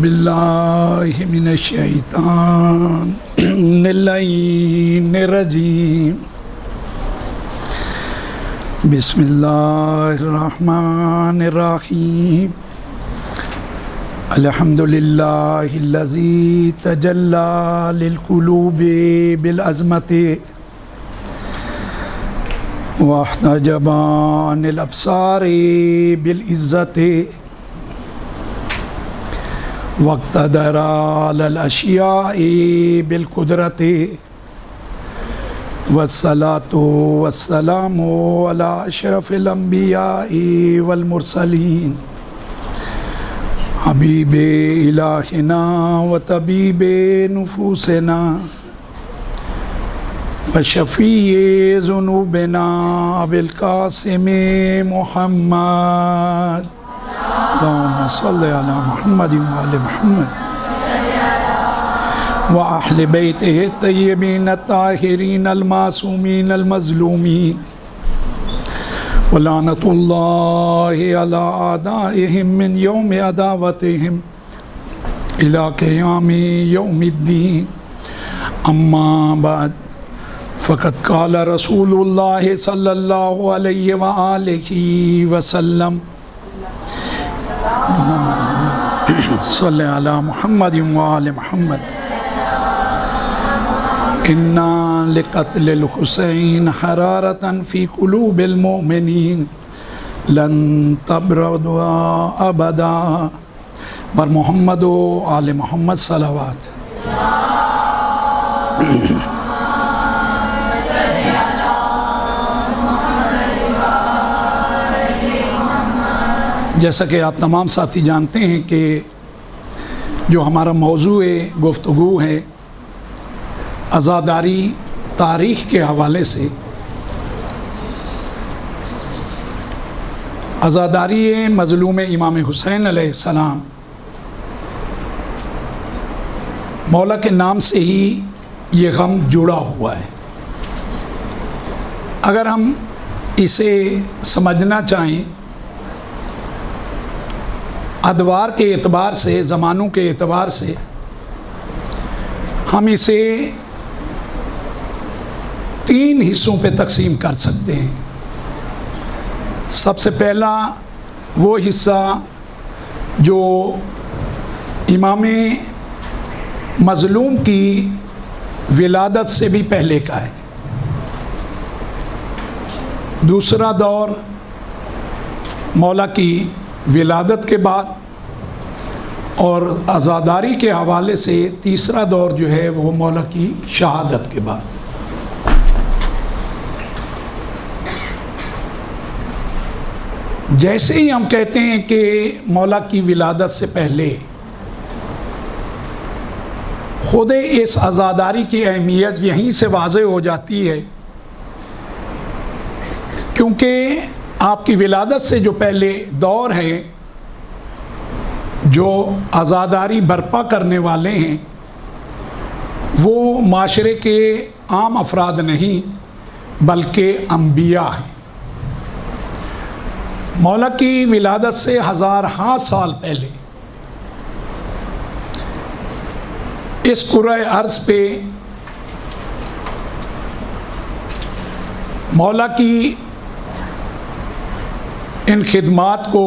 باللہ من الشیطان اللعین الرجیم بسم اللہ الرحمن الرحیم الحمدللہ الذی تجلی للقلوب بالعظمت واحتجب عن الابصار بالعزت واقتدر علی الاشیاء بالقدرت والصلاة والسلام علی اشرف الانبیاء والمرسلین حبیب الہنا وطبیب نفوسنا وشفیع ذنوبنا بالقاسم محمد اللهم صل على محمد وآل محمد وأهل بيته الطيبين الطاهرين المعصومين المظلومين ولعنة الله على أعدائهم من يوم عداوتهم إلى قيام يوم الدين أما بعد فقد قال رسول الله صلى الله عليه وآله وسلم صلی علی محمد وآل محمد اِنَّا لِقَتْلِ الْحُسَيْنِ حَرَارَةً فِي قُلُوبِ الْمُؤْمِنِينَ لَن تَبْرَدَ أَبَدًا بر محمد و آل محمد صلوات۔ جیسا کہ آپ تمام ساتھی جانتے ہیں کہ جو ہمارا موضوع گفتگو ہے عزاداری تاریخ کے حوالے سے، عزاداری مظلوم امام حسین علیہ السلام، مولا کے نام سے ہی یہ غم جڑا ہوا ہے۔ اگر ہم اسے سمجھنا چاہیں ادوار کے اعتبار سے، زمانوں کے اعتبار سے، ہم اسے 3 حصوں پہ تقسیم کر سکتے ہیں۔ سب سے پہلا وہ حصہ جو امام مظلوم کی ولادت سے بھی پہلے کا ہے۔ دوسرا دور مولا کی ولادت کے بعد، اور عزاداری کے حوالے سے تیسرا دور جو ہے وہ مولا کی شہادت کے بعد۔ جیسے ہی ہم کہتے ہیں کہ مولا کی ولادت سے پہلے، خود اس عزاداری کی اہمیت یہیں سے واضح ہو جاتی ہے، کیونکہ آپ کی ولادت سے جو پہلے دور ہے، جو عزاداری برپا کرنے والے ہیں وہ معاشرے کے عام افراد نہیں بلکہ انبیاء ہیں۔ مولا کی ولادت سے ہزارہا سال پہلے اس کرۂ ارض پہ مولا کی ان خدمات کو،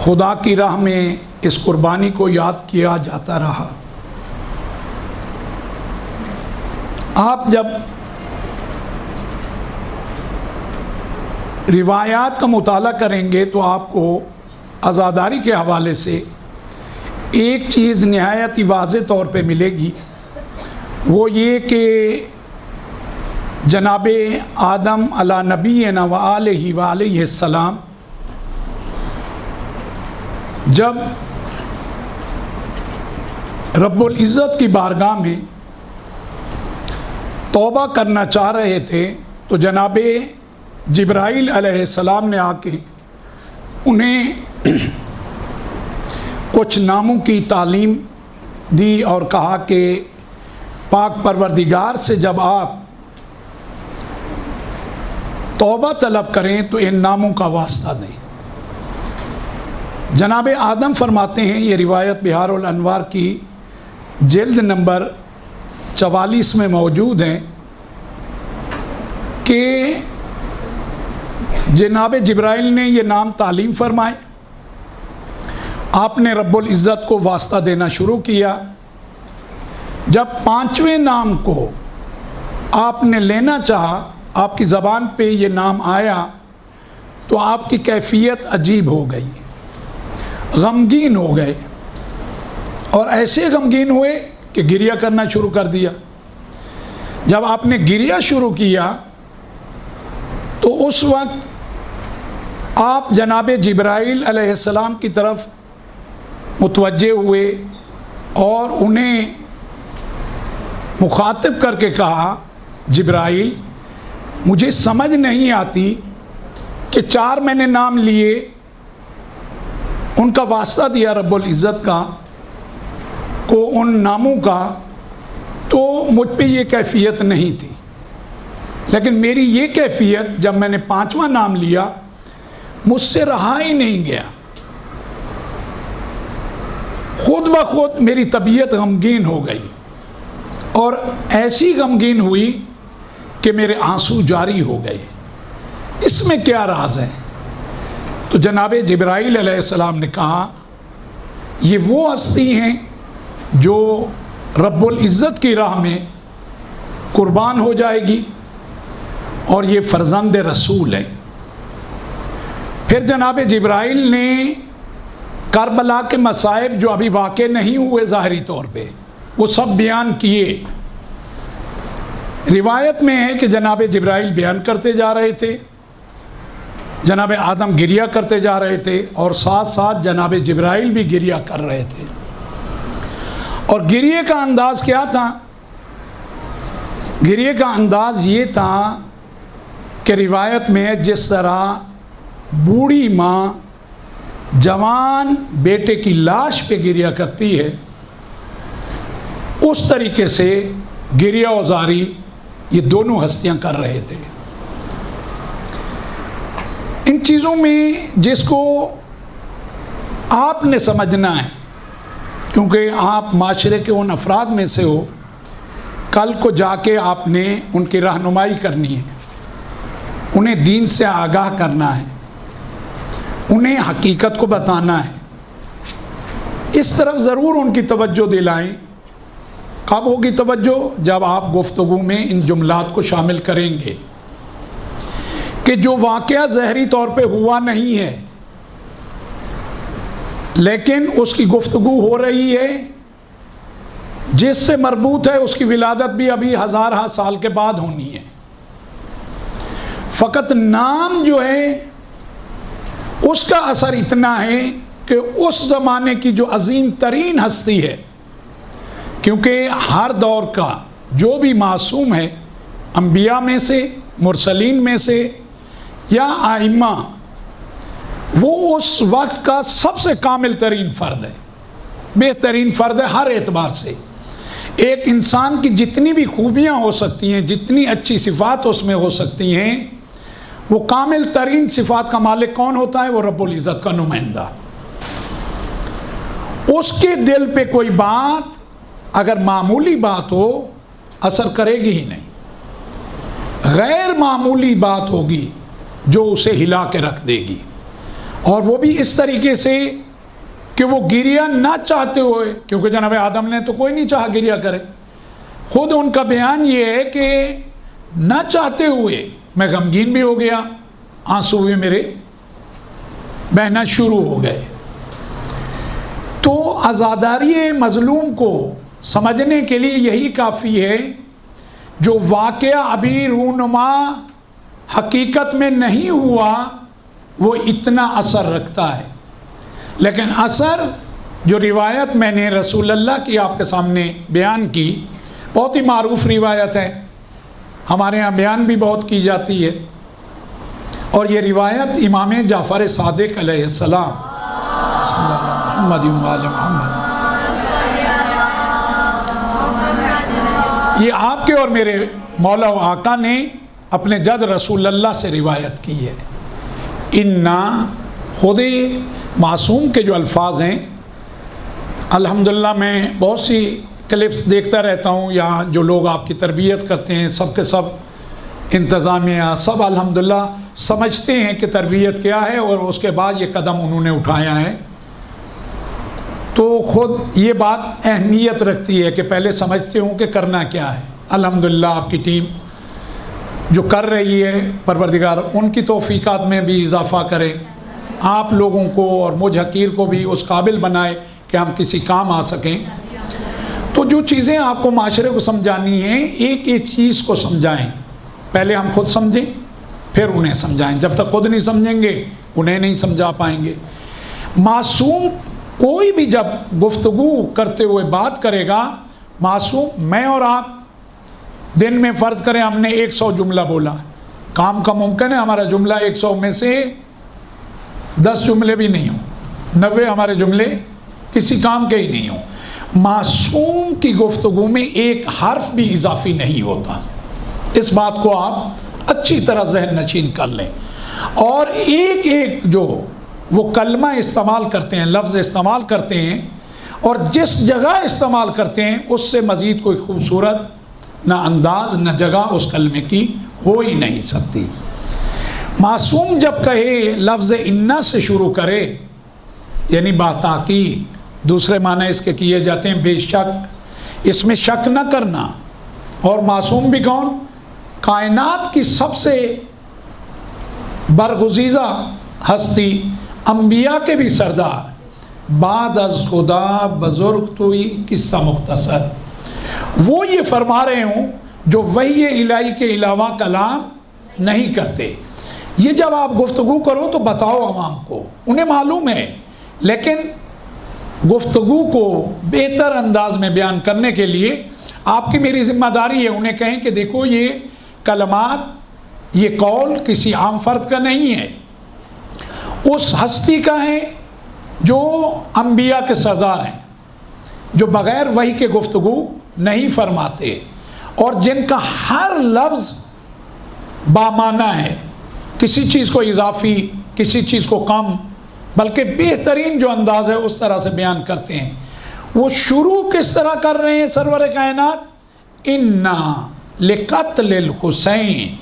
خدا کی راہ میں اس قربانی کو یاد کیا جاتا رہا۔ آپ جب روایات کا مطالعہ کریں گے تو آپ کو عزاداری کے حوالے سے ایک چیز نہایت ہی واضح طور پہ ملے گی، وہ یہ کہ جناب آدم علی نبینا و آلہ و علیہ السلام جب رب العزت کی بارگاہ میں توبہ کرنا چاہ رہے تھے تو جناب جبرائیل علیہ السلام نے آ کے انہیں کچھ ناموں کی تعلیم دی اور کہا کہ پاک پروردگار سے جب آپ توبہ طلب کریں تو ان ناموں کا واسطہ دیں۔ جناب آدم فرماتے ہیں، یہ روایت بہار الانوار کی جلد نمبر 44 میں موجود ہے کہ جناب جبرائیل نے یہ نام تعلیم فرمائے، آپ نے رب العزت کو واسطہ دینا شروع کیا۔ جب 5ویں نام کو آپ نے لینا چاہا، آپ کی زبان پہ یہ نام آیا تو آپ کی کیفیت عجیب ہو گئی، غمگین ہو گئے، اور ایسے غمگین ہوئے کہ گریہ کرنا شروع کر دیا۔ جب آپ نے گریہ شروع کیا تو اس وقت آپ جناب جبرائیل علیہ السلام کی طرف متوجہ ہوئے اور انہیں مخاطب کر کے کہا، جبرائیل مجھے سمجھ نہیں آتی کہ 4 میں نے نام لیے، ان کا واسطہ دیا رب العزت کا کو ان ناموں کا، تو مجھ پہ یہ کیفیت نہیں تھی، لیکن میری یہ کیفیت جب میں نے 5واں نام لیا مجھ سے رہا ہی نہیں گیا، خود بخود میری طبیعت غمگین ہو گئی، اور ایسی غمگین ہوئی کہ میرے آنسو جاری ہو گئے۔ اس میں کیا راز ہے؟ تو جناب جبرائیل علیہ السلام نے کہا، یہ وہ ہستی ہیں جو رب العزت کی راہ میں قربان ہو جائے گی، اور یہ فرزند رسول ہیں۔ پھر جناب جبرائیل نے کربلا کے مصائب جو ابھی واقع نہیں ہوئے ظاہری طور پہ، وہ سب بیان کیے۔ روایت میں ہے کہ جناب جبرائیل بیان کرتے جا رہے تھے، جناب آدم گریہ کرتے جا رہے تھے، اور ساتھ ساتھ جناب جبرائیل بھی گریہ کر رہے تھے۔ اور گریہ کا انداز کیا تھا؟ گریہ کا انداز یہ تھا کہ روایت میں جس طرح بوڑھی ماں جوان بیٹے کی لاش پہ گریہ کرتی ہے، اس طریقے سے گریہ و زاری یہ دونوں ہستیاں کر رہے تھے۔ ان چیزوں میں جس کو آپ نے سمجھنا ہے، کیونکہ آپ معاشرے کے ان افراد میں سے ہو، کل کو جا کے آپ نے ان کی رہنمائی کرنی ہے، انہیں دین سے آگاہ کرنا ہے، انہیں حقیقت کو بتانا ہے، اس طرف ضرور ان کی توجہ دلائیں۔ کب ہوگی توجہ؟ جب آپ گفتگو میں ان جملات کو شامل کریں گے کہ جو واقعہ ظاہری طور پہ ہوا نہیں ہے لیکن اس کی گفتگو ہو رہی ہے، جس سے مربوط ہے، اس کی ولادت بھی ابھی ہزارہ سال کے بعد ہونی ہے، فقط نام جو ہے اس کا اثر اتنا ہے کہ اس زمانے کی جو عظیم ترین ہستی ہے، کیونکہ ہر دور کا جو بھی معصوم ہے، انبیاء میں سے، مرسلین میں سے یا ائمہ، وہ اس وقت کا سب سے کامل ترین فرد ہے، بہترین فرد ہے ہر اعتبار سے۔ ایک انسان کی جتنی بھی خوبیاں ہو سکتی ہیں، جتنی اچھی صفات اس میں ہو سکتی ہیں، وہ کامل ترین صفات کا مالک کون ہوتا ہے؟ وہ رب العزت کا نمائندہ۔ اس کے دل پہ کوئی بات اگر معمولی بات ہو اثر کرے گی ہی نہیں، غیر معمولی بات ہوگی جو اسے ہلا کے رکھ دے گی، اور وہ بھی اس طریقے سے کہ وہ گریہ نہ چاہتے ہوئے، کیونکہ جناب آدم نے تو کوئی نہیں چاہا گریہ کرے، خود ان کا بیان یہ ہے کہ نہ چاہتے ہوئے میں غمگین بھی ہو گیا، آنسو بھی میرے بہنا شروع ہو گئے۔ تو عزاداری مظلوم کو سمجھنے کے لیے یہی کافی ہے، جو واقعہ ابھی رونما حقیقت میں نہیں ہوا وہ اتنا اثر رکھتا ہے، لیکن اثر جو روایت میں نے رسول اللہ کی آپ کے سامنے بیان کی، بہت ہی معروف روایت ہے، ہمارے ہاں بیان بھی بہت کی جاتی ہے، اور یہ روایت امام جعفر صادق علیہ السلام محمد محمد، یہ آپ کے اور میرے مولا و آقا نے اپنے جد رسول اللہ سے روایت کی ہے۔ اِنَّا خود معصوم کے جو الفاظ ہیں، الحمدللہ میں بہت سی کلپس دیکھتا رہتا ہوں، یہاں جو لوگ آپ کی تربیت کرتے ہیں سب کے سب انتظامیہ سب الحمدللہ سمجھتے ہیں کہ تربیت کیا ہے، اور اس کے بعد یہ قدم انہوں نے اٹھایا ہے، تو خود یہ بات اہمیت رکھتی ہے کہ پہلے سمجھتے ہوں کہ کرنا کیا ہے۔ الحمدللہ آپ کی ٹیم جو کر رہی ہے، پروردگار ان کی توفیقات میں بھی اضافہ کرے، آپ لوگوں کو اور مجھ حقیر کو بھی اس قابل بنائے کہ ہم کسی کام آ سکیں۔ تو جو چیزیں آپ کو معاشرے کو سمجھانی ہیں، ایک ایک چیز کو سمجھائیں، پہلے ہم خود سمجھیں پھر انہیں سمجھائیں، جب تک خود نہیں سمجھیں گے انہیں نہیں سمجھا پائیں گے۔ معصوم کوئی بھی جب گفتگو کرتے ہوئے بات کرے گا، معصوم میں اور آپ دن میں فرض کریں ہم نے 100 جملہ بولا، کام کا ممکن ہے ہمارا جملہ 100 میں سے 10 جملے بھی نہیں ہوں، 90 ہمارے جملے کسی کام کے ہی نہیں ہوں۔ معصوم کی گفتگو میں ایک حرف بھی اضافی نہیں ہوتا، اس بات کو آپ اچھی طرح ذہن نشین کر لیں، اور ایک ایک جو وہ کلمہ استعمال کرتے ہیں، لفظ استعمال کرتے ہیں، اور جس جگہ استعمال کرتے ہیں اس سے مزید کوئی خوبصورت نہ انداز نہ جگہ اس کلمے کی ہو ہی نہیں سکتی۔ معصوم جب کہے لفظ انا سے شروع کرے، یعنی باتحقیق، دوسرے معنی اس کے کیے جاتے ہیں بے شک، اس میں شک نہ کرنا۔ اور معصوم بھی کون؟ کائنات کی سب سے برگزیدہ ہستی، انبیاء کے بھی سردار، بعد از خدا بزرگ توئی قصہ مختصر، وہ یہ فرما رہے ہوں جو وحی الہی کے علاوہ کلام نہیں کرتے۔ یہ جب آپ گفتگو کرو تو بتاؤ عوام کو، انہیں معلوم ہے، لیکن گفتگو کو بہتر انداز میں بیان کرنے کے لیے آپ کی میری ذمہ داری ہے انہیں کہیں کہ دیکھو یہ کلمات، یہ قول کسی عام فرد کا نہیں ہے، اس ہستی کا ہے جو انبیاء کے سردار ہیں، جو بغیر وحی کے گفتگو نہیں فرماتے، اور جن کا ہر لفظ بامعنی ہے، کسی چیز کو اضافی کسی چیز کو کم، بلکہ بہترین جو انداز ہے اس طرح سے بیان کرتے ہیں۔ وہ شروع کس طرح کر رہے ہیں سرور کائنات؟ انا لقتل الحسین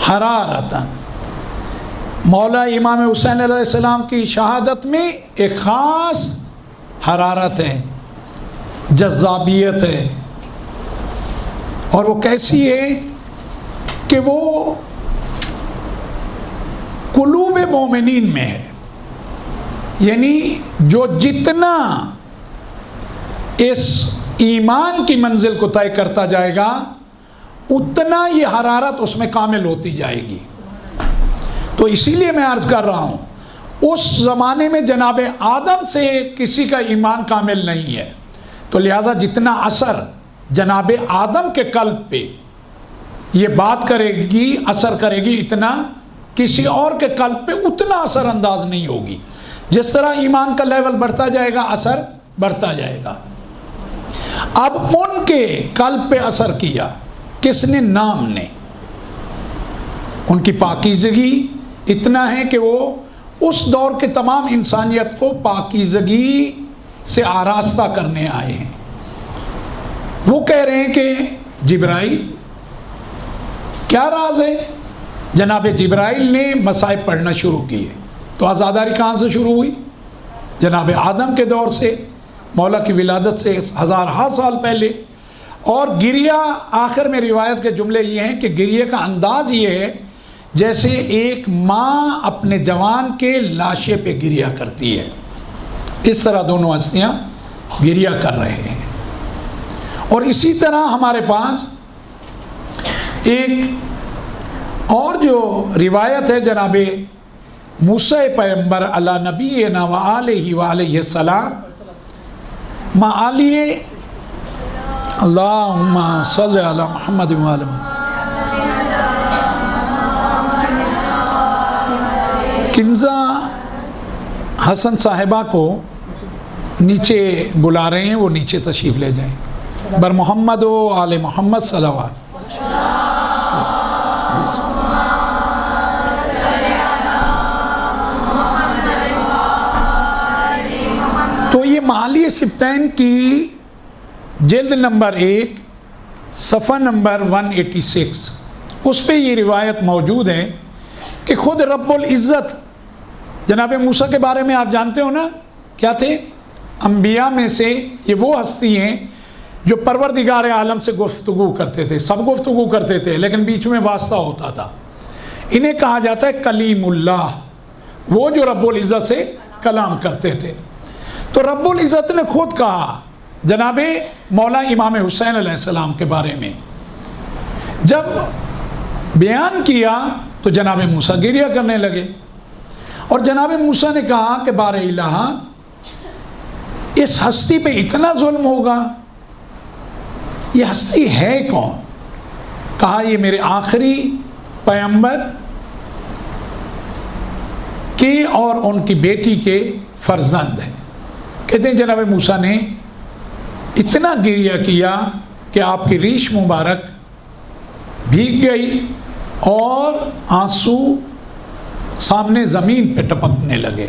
حرارتاً، مولا امام حسین علیہ السلام کی شہادت میں ایک خاص حرارت ہے، جذابیت ہے، اور وہ کیسی ہے کہ وہ قلوب مومنین میں ہے، یعنی جو جتنا اس ایمان کی منزل کو طے کرتا جائے گا اتنا یہ حرارت اس میں کامل ہوتی جائے گی۔ تو اسی لیے میں عرض کر رہا ہوں، اس زمانے میں جناب آدم سے کسی کا ایمان کامل نہیں ہے، تو لہذا جتنا اثر جناب آدم کے قلب پہ یہ بات کرے گی، اثر کرے گی، اتنا کسی اور کے قلب پہ اتنا اثر انداز نہیں ہوگی۔ جس طرح ایمان کا لیول بڑھتا جائے گا اثر بڑھتا جائے گا۔ اب ان کے قلب پہ اثر کیا کس نے؟ نام نے۔ ان کی پاکیزگی اتنا ہے کہ وہ اس دور کے تمام انسانیت کو پاکیزگی سے آراستہ کرنے آئے ہیں۔ وہ کہہ رہے ہیں کہ جبرائیل، کیا راز ہے؟ جناب جبرائیل نے مصائب پڑھنا شروع کیے، تو آزاداری کہاں سے شروع ہوئی؟ جناب آدم کے دور سے، مولا کی ولادت سے ہزارہا سال پہلے۔ اور گریہ، آخر میں روایت کے جملے یہ ہیں کہ گریہ کا انداز یہ ہے جیسے ایک ماں اپنے جوان کے لاشے پہ گریہ کرتی ہے، اس طرح دونوں ہستیاں گریہ کر رہے ہیں۔ اور اسی طرح ہمارے پاس ایک اور جو روایت ہے جناب موسیٰ پیغمبر علی نبینا و آلہ و علیہ السلام معالیہ اللہم صلی علی محمد و آلہ محمد، کنزہ حسن صاحبہ کو نیچے بلا رہے ہیں، وہ نیچے تشریف لے جائیں۔ بر محمد و آل محمد صلوات۔ معالی سبتین کی جلد نمبر 1 صفحہ نمبر 186 اس پہ یہ روایت موجود ہے کہ خود رب العزت جناب موسیٰ کے بارے میں آپ جانتے ہو نا، کیا تھے؟ انبیاء میں سے یہ وہ ہستی ہیں جو پروردگار عالم سے گفتگو کرتے تھے، سب گفتگو کرتے تھے لیکن بیچ میں واسطہ ہوتا تھا۔ انہیں کہا جاتا ہے کلیم اللہ، وہ جو رب العزت سے کلام کرتے تھے۔ تو رب العزت نے خود کہا جناب مولا امام حسین علیہ السلام کے بارے میں، جب بیان کیا تو جناب موسیٰ گریہ کرنے لگے، اور جناب موسیٰ نے کہا کہ بار الہ اس ہستی پہ اتنا ظلم ہوگا، یہ ہستی ہے کون؟ کہا یہ میرے آخری پیغمبر کے اور ان کی بیٹی کے فرزند ہیں۔ کہتے ہیں جناب موسیٰ نے اتنا گریہ کیا کہ آپ کی ریش مبارک بھیگ گئی اور آنسو سامنے زمین پہ ٹپکنے لگے۔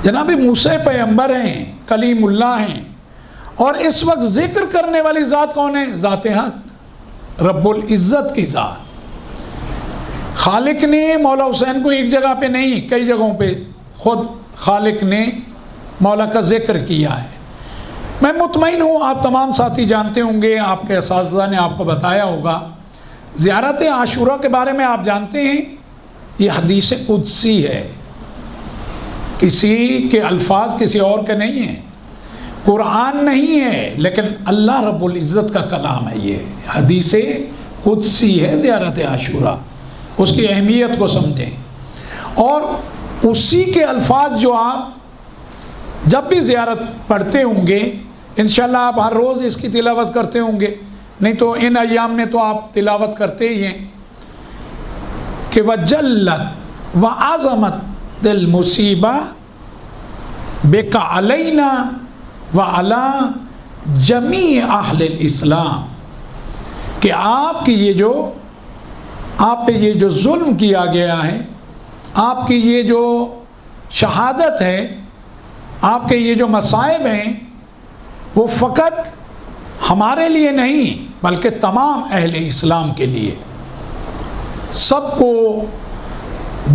جناب موسیٰ پیغمبر ہیں، کلیم اللہ ہیں، اور اس وقت ذکر کرنے والی ذات کون ہے؟ ذات حق رب العزت کی ذات۔ خالق نے مولا حسین کو ایک جگہ پہ نہیں، کئی جگہوں پہ خود خالق نے مولا کا ذکر کیا ہے۔ میں مطمئن ہوں آپ تمام ساتھی جانتے ہوں گے، آپ کے اساتذہ نے آپ کو بتایا ہوگا، زیارت عاشوراء کے بارے میں آپ جانتے ہیں، یہ حدیث قدسی ہے، کسی کے الفاظ کسی اور کے نہیں ہیں، قرآن نہیں ہے، لیکن اللہ رب العزت کا کلام ہے۔ یہ حدیث قدسی ہے زیارت عاشوراء، اس کی اہمیت کو سمجھیں، اور اسی کے الفاظ جو آپ جب بھی زیارت پڑھتے ہوں گے انشاءاللہ آپ ہر روز اس کی تلاوت کرتے ہوں گے، نہیں تو ان ایام میں تو آپ تلاوت کرتے ہی ہیں کہ وَجَلَّتْ وَعَظَمَتْ الْمُصِیبَةُ بِکَ عَلَیْنَا وَعَلَىٰ جَمِيعِ اہل الاسلام، کہ آپ کی آپ پہ یہ جو ظلم کیا گیا ہے، آپ کی یہ جو شہادت ہے، آپ کے یہ جو مصائب ہیں، وہ فقط ہمارے لیے نہیں بلکہ تمام اہل اسلام کے لیے، سب کو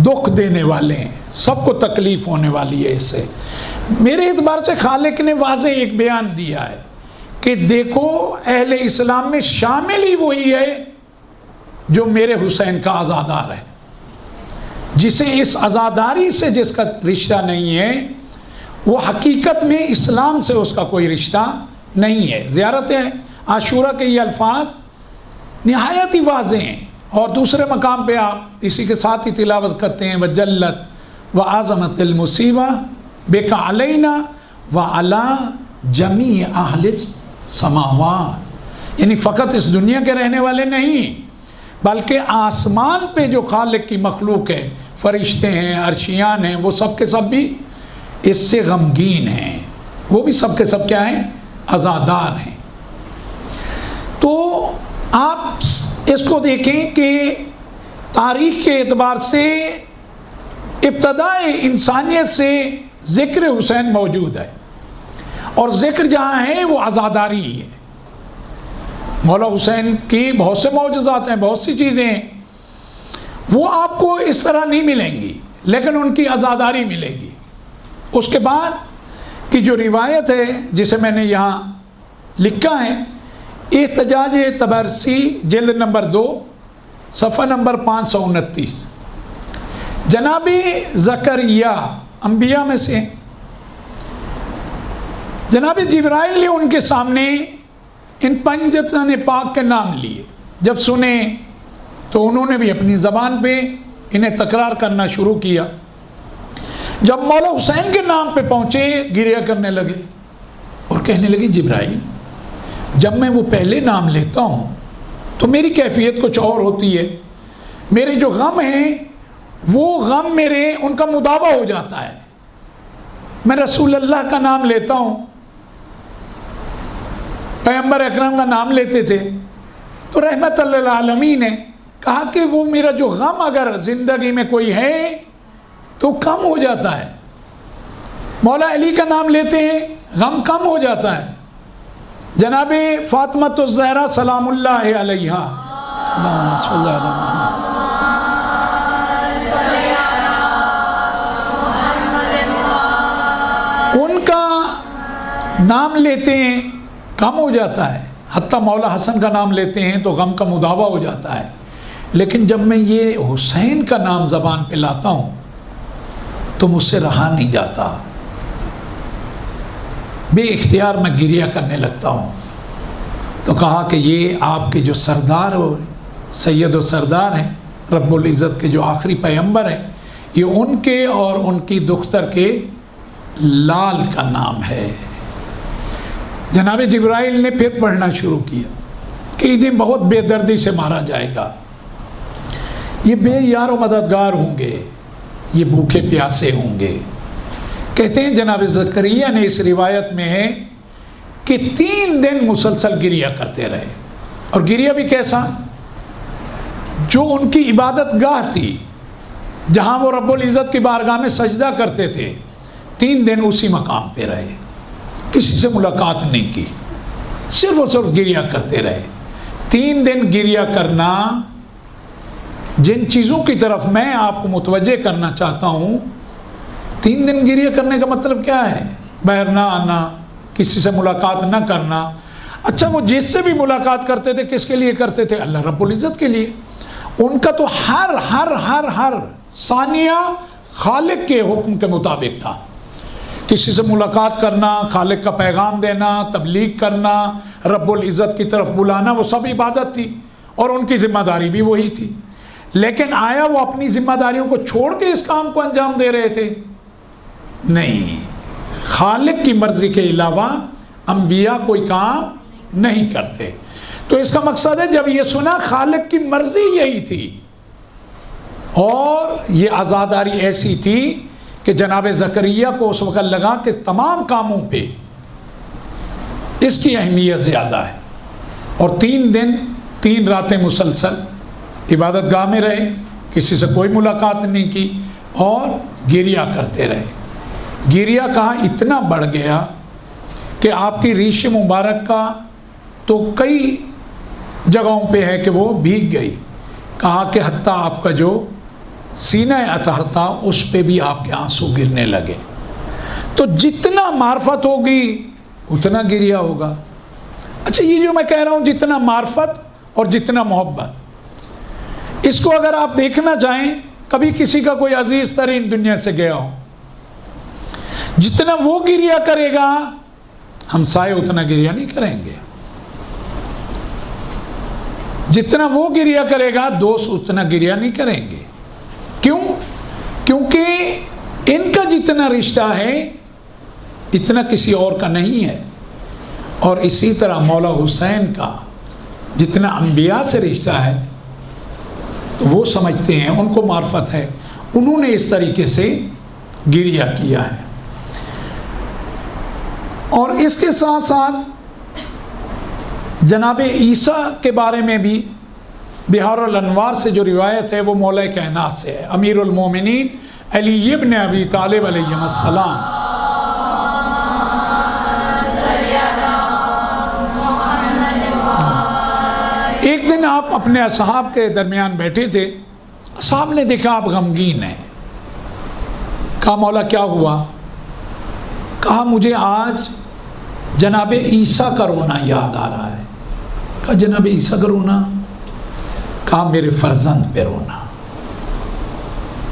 دکھ دینے والے ہیں، سب کو تکلیف ہونے والی ہے۔ اس سے میرے اعتبار سے خالق نے واضح ایک بیان دیا ہے کہ دیکھو اہل اسلام میں شامل ہی وہی ہے جو میرے حسین کا عزادار ہے، جسے اس عزاداری سے جس کا رشتہ نہیں ہے وہ حقیقت میں اسلام سے اس کا کوئی رشتہ نہیں ہے۔ زیارت عاشوراء کے یہ الفاظ نہایت ہی واضح ہیں، اور دوسرے مقام پہ آپ اسی کے ساتھ ہی تلاوت کرتے ہیں وَجَلَّتْ وَعَظَمَتِ الْمُصِیبَةُ بِکَ عَلَیْنَا وَعَلَىٰ جَمِيعِ اہل السماوات، یعنی فقط اس دنیا کے رہنے والے نہیں بلکہ آسمان پہ جو خالق کی مخلوق ہے، فرشتے ہیں، عرشیان ہیں، وہ سب کے سب بھی اس سے غمگین ہیں، وہ بھی سب کے سب کیا ہیں؟ عزادار ہیں۔ تو آپ اس کو دیکھیں کہ تاریخ کے اعتبار سے ابتدائے انسانیت سے ذکر حسین موجود ہے، اور ذکر جہاں ہے وہ عزاداری ہی ہے۔ مولا حسین کی بہت سے معجزات ہیں، بہت سی چیزیں ہیں، وہ آپ کو اس طرح نہیں ملیں گی، لیکن ان کی عزاداری ملے گی۔ اس کے بعد کی جو روایت ہے جسے میں نے یہاں لکھا ہے، احتجاج طبرسی جلد نمبر 2 صفحہ نمبر 529، جناب زکریا انبیاء میں سے جناب جبرائیل نے ان کے سامنے ان پنجتن پاک کے نام لیے، جب سنے تو انہوں نے بھی اپنی زبان پہ انہیں تکرار کرنا شروع کیا۔ جب مولا حسین کے نام پہ پہنچے گریہ کرنے لگے اور کہنے لگے جبرائیل جب میں وہ پہلے نام لیتا ہوں تو میری کیفیت کچھ اور ہوتی ہے، میرے جو غم ہیں وہ غم میرے ان کا مداوع ہو جاتا ہے، میں رسول اللہ کا نام لیتا ہوں، پیغمبر اکرم کا نام لیتے تھے، تو رحمت للعالمین نے کہا کہ وہ میرا جو غم اگر زندگی میں کوئی ہے تو کم ہو جاتا ہے۔ مولا علی کا نام لیتے ہیں غم کم ہو جاتا ہے. جناب فاطمۃ الزہرا سلام اللہ علیہا، اللہم صلی علی محمد، ان کا نام لیتے ہیں کم ہو جاتا ہے. حتیٰ مولا حسن کا نام لیتے ہیں تو غم کا مداوع ہو جاتا ہے. لیکن جب میں یہ حسین کا نام زبان پہ لاتا ہوں تو مجھ سے رہا نہیں جاتا، بے اختیار میں گریہ کرنے لگتا ہوں. تو کہا کہ یہ آپ کے جو سردار ہو، سید و سردار ہیں، رب العزت کے جو آخری پیغمبر ہیں، یہ ان کے اور ان کی دختر کے لال کا نام ہے. جناب جبرائیل نے پھر پڑھنا شروع کیا کہ انہیں بہت بے دردی سے مارا جائے گا، یہ بے یار و مددگار ہوں گے، یہ بھوکے پیاسے ہوں گے. کہتے ہیں جناب زکریا نے اس روایت میں ہے کہ 3 دن مسلسل گریہ کرتے رہے. اور گریہ بھی کیسا؟ جو ان کی عبادت گاہ تھی، جہاں وہ رب العزت کی بارگاہ میں سجدہ کرتے تھے، 3 دن اسی مقام پہ رہے، کسی سے ملاقات نہیں کی، صرف اور صرف گریہ کرتے رہے. 3 دن گریہ کرنا، جن چیزوں کی طرف میں آپ کو متوجہ کرنا چاہتا ہوں، 3 دن گریہ کرنے کا مطلب کیا ہے؟ باہر نہ آنا، کسی سے ملاقات نہ کرنا. اچھا، وہ جس سے بھی ملاقات کرتے تھے کس کے لیے کرتے تھے؟ اللہ رب العزت کے لیے. ان کا تو ہر ثانیہ خالق کے حکم کے مطابق تھا. کسی سے ملاقات کرنا، خالق کا پیغام دینا، تبلیغ کرنا، رب العزت کی طرف بلانا، وہ سب عبادت تھی اور ان کی ذمہ داری بھی وہی تھی. لیکن آیا وہ اپنی ذمہ داریوں کو چھوڑ کے اس کام کو انجام دے رہے تھے؟ نہیں. خالق کی مرضی کے علاوہ انبیاء کوئی کام نہیں کرتے. تو اس کا مقصد ہے جب یہ سنا خالق کی مرضی یہی تھی اور یہ عزاداری ایسی تھی کہ جناب زکریہ کو اس وقت لگا کہ تمام کاموں پہ اس کی اہمیت زیادہ ہے. اور 3 دن 3 راتیں مسلسل عبادت گاہ میں رہے، کسی سے کوئی ملاقات نہیں کی اور گریہ کرتے رہے. گریہ کہاں اتنا بڑھ گیا کہ آپ کی ریش مبارک کا تو کئی جگہوں پہ ہے کہ وہ بھیگ گئی. کہا کہ حتیٰ آپ کا جو سینہ اطہر تھا اس پہ بھی آپ کے آنسو گرنے لگے. تو جتنا معرفت ہوگی اتنا گریہ ہوگا. اچھا، یہ جو میں کہہ رہا ہوں جتنا معرفت اور جتنا محبت، اس کو اگر آپ دیکھنا چاہیں، کبھی کسی کا کوئی عزیز ترین دنیا سے گیا ہو، جتنا وہ گریہ کرے گا ہمسائے اتنا گریہ نہیں کریں گے. جتنا وہ گریہ کرے گا دوست اتنا گریہ نہیں کریں گے. کیوں؟ کیونکہ ان کا جتنا رشتہ ہے اتنا کسی اور کا نہیں ہے. اور اسی طرح مولا حسین کا جتنا انبیاء سے رشتہ ہے تو وہ سمجھتے ہیں، ان کو معرفت ہے، انہوں نے اس طریقے سے گریہ کیا ہے. اور اس کے ساتھ ساتھ جناب عیسیٰ کے بارے میں بھی بہار الانوار سے جو روایت ہے وہ مولا کائنات سے ہے. امیر المومنین علی ابن ابی طالب علیہ السلام ایک دن آپ اپنے اصحاب کے درمیان بیٹھے تھے، اصحاب نے دیکھا آپ غمگین ہیں. کہا مولا کیا ہوا؟ کہا مجھے آج جناب عیسیٰ کا رونا یاد آ رہا ہے. کہا جناب عیسیٰ کا رونا؟ کہا میرے فرزند پہ رونا.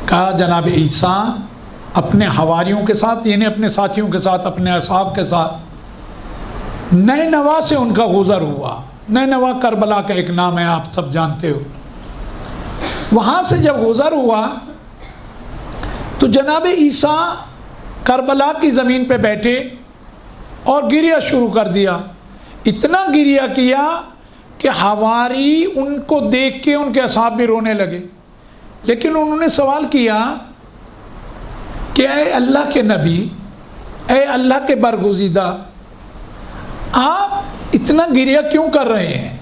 کہا جناب عیسیٰ اپنے حواریوں کے ساتھ، یعنی اپنے ساتھیوں کے ساتھ، اپنے اصحاب کے ساتھ نینوا سے ان کا گزر ہوا. نینوا کربلا کا ایک نام ہے، آپ سب جانتے ہو. وہاں سے جب گزر ہوا تو جناب عیسیٰ کربلا کی زمین پہ بیٹھے اور گریہ شروع کر دیا. اتنا گریہ کیا کہ حواری ان کو دیکھ کے ان کے اصحاب بھی رونے لگے. لیکن انہوں نے سوال کیا کہ اے اللہ کے نبی، اے اللہ کے برگزیدہ، آپ اتنا گریہ کیوں کر رہے ہیں؟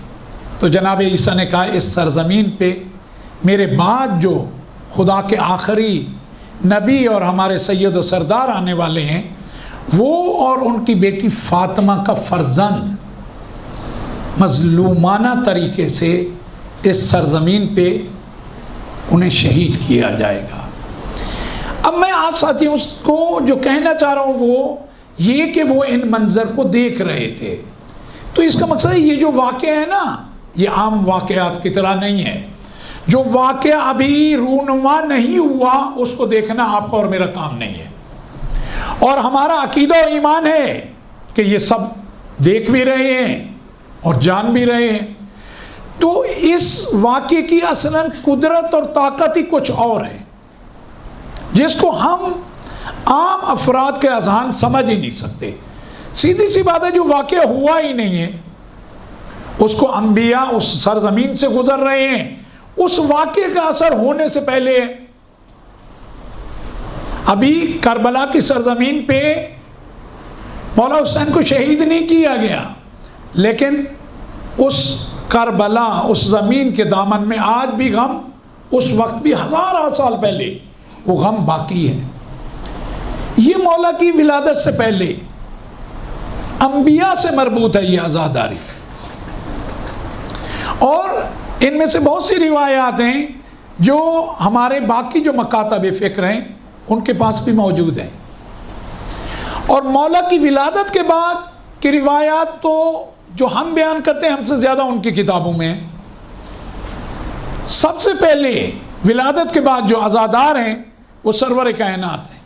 تو جناب عیسیٰ نے کہا اس سرزمین پہ میرے بعد جو خدا کے آخری نبی اور ہمارے سید و سردار آنے والے ہیں وہ اور ان کی بیٹی فاطمہ کا فرزند مظلومانہ طریقے سے اس سرزمین پہ انہیں شہید کیا جائے گا۔ اب میں آپ ساتھیوں کو جو کہنا چاہ رہا ہوں وہ یہ کہ وہ ان منظر کو دیکھ رہے تھے، تو اس کا مقصد ہے یہ جو واقعہ ہے نا یہ عام واقعات کی طرح نہیں ہے، جو واقعہ ابھی رونما نہیں ہوا اس کو دیکھنا آپ کا اور میرا کام نہیں ہے، اور ہمارا عقیدہ و ایمان ہے کہ یہ سب دیکھ بھی رہے ہیں اور جان بھی رہے ہیں۔ تو اس واقعے کی اصلاً قدرت اور طاقت ہی کچھ اور ہے جس کو ہم عام افراد کے اذہان سمجھ ہی نہیں سکتے۔ سیدھی سی بات ہے، جو واقعہ ہوا ہی نہیں ہے اس کو انبیاء اس سرزمین سے گزر رہے ہیں، اس واقعے کا اثر ہونے سے پہلے ابھی کربلا کی سرزمین پہ مولا حسین کو شہید نہیں کیا گیا، لیکن اس کربلا اس زمین کے دامن میں آج بھی غم، اس وقت بھی ہزارہ سال پہلے وہ غم باقی ہے۔ یہ مولا کی ولادت سے پہلے انبیاء سے مربوط ہے یہ عزاداری، اور ان میں سے بہت سی روایات ہیں جو ہمارے باقی جو مکاتب فکر ہیں ان کے پاس بھی موجود ہیں، اور مولا کی ولادت کے بعد کی روایات تو جو ہم بیان کرتے ہیں ہم سے زیادہ ان کی کتابوں میں ہیں۔ سب سے پہلے ولادت کے بعد جو عزادار ہیں وہ سرور کائنات ہیں۔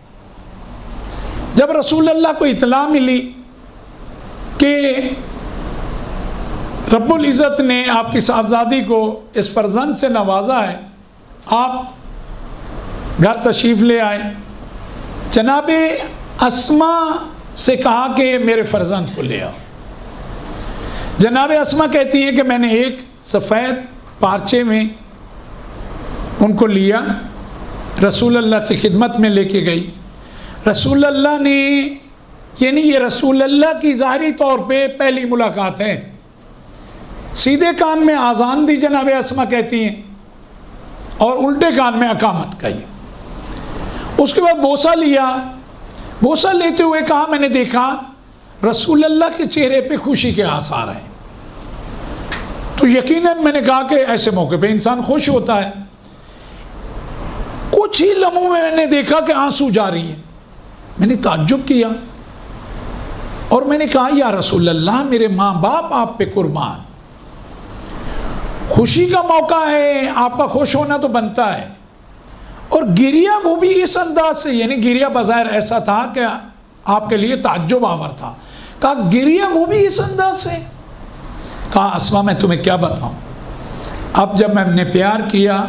جب رسول اللہ کو اطلاع ملی کہ رب العزت نے آپ کی صاحبزادی کو اس فرزند سے نوازا ہے، آپ گھر تشریف لے آئے، جناب اسماء سے کہا کہ میرے فرزند کو لے آؤ۔ جناب اسماء کہتی ہیں کہ میں نے ایک سفید پارچے میں ان کو لیا، رسول اللہ کی خدمت میں لے کے گئی۔ رسول اللہ نے، یعنی یہ رسول اللہ کی ظاہری طور پہ پہلی ملاقات ہے، سیدھے کان میں آذان دی جناب اسماء کہتی ہیں، اور الٹے کان میں اقامت کہی۔ اس کے بعد بوسہ لیا، بوسہ لیتے ہوئے کہا میں نے دیکھا رسول اللہ کے چہرے پہ خوشی کے آثار ہیں، تو یقیناً میں نے کہا کہ ایسے موقع پہ انسان خوش ہوتا ہے۔ کچھ ہی لمحوں میں نے دیکھا کہ آنسو جاری ہیں، میں نے تعجب کیا اور میں نے کہا یا رسول اللہ میرے ماں باپ آپ پہ قربان، خوشی کا موقع ہے، آپ کا خوش ہونا تو بنتا ہے، اور گریہ وہ بھی اس انداز سے، یعنی گریہ بظاہر ایسا تھا کہ آپ کے لیے تعجب آور تھا۔ کہا گریہ وہ بھی اس انداز سے؟ کہا اسماء میں تمہیں کیا بتاؤں، اب جب میں نے پیار کیا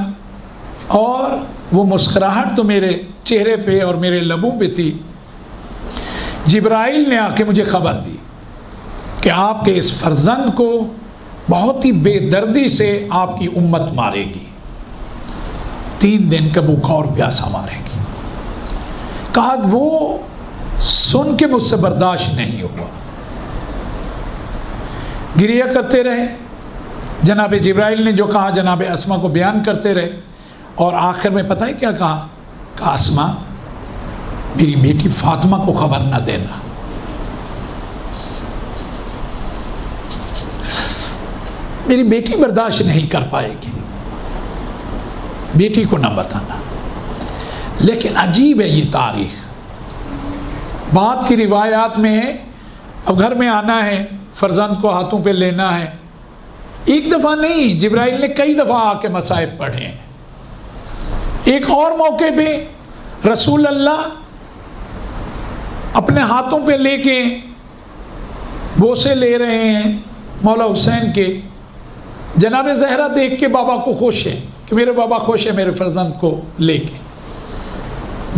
اور وہ مسکراہٹ تو میرے چہرے پہ اور میرے لبوں پہ تھی، جبرائیل نے آ کے مجھے خبر دی کہ آپ کے اس فرزند کو بہت ہی بے دردی سے آپ کی امت مارے گی، 3 دن کا بھوکا اور پیاسا مارے گی۔ کہا وہ سن کے مجھ سے برداشت نہیں ہوا، گریہ کرتے رہے، جناب جبرائیل نے جو کہا جناب اسماء کو بیان کرتے رہے، اور آخر میں پتہ ہے کیا کہا؟ کہا اسماء میری بیٹی فاطمہ کو خبر نہ دینا۔ میری بیٹی برداشت نہیں کر پائے گی، بیٹی کو نہ بتانا۔ لیکن عجیب ہے یہ تاریخ، بات کی روایات میں ہے اب گھر میں آنا ہے، فرزند کو ہاتھوں پہ لینا ہے، ایک دفعہ نہیں، جبرائیل نے کئی دفعہ آ کے مصائب پڑھے ہیں۔ ایک اور موقع پہ رسول اللہ اپنے ہاتھوں پہ لے کے بوسے لے رہے ہیں مولا حسین کے، جناب زہرا دیکھ کے بابا کو خوش ہے کہ میرے بابا خوش ہے میرے فرزند کو لے کے،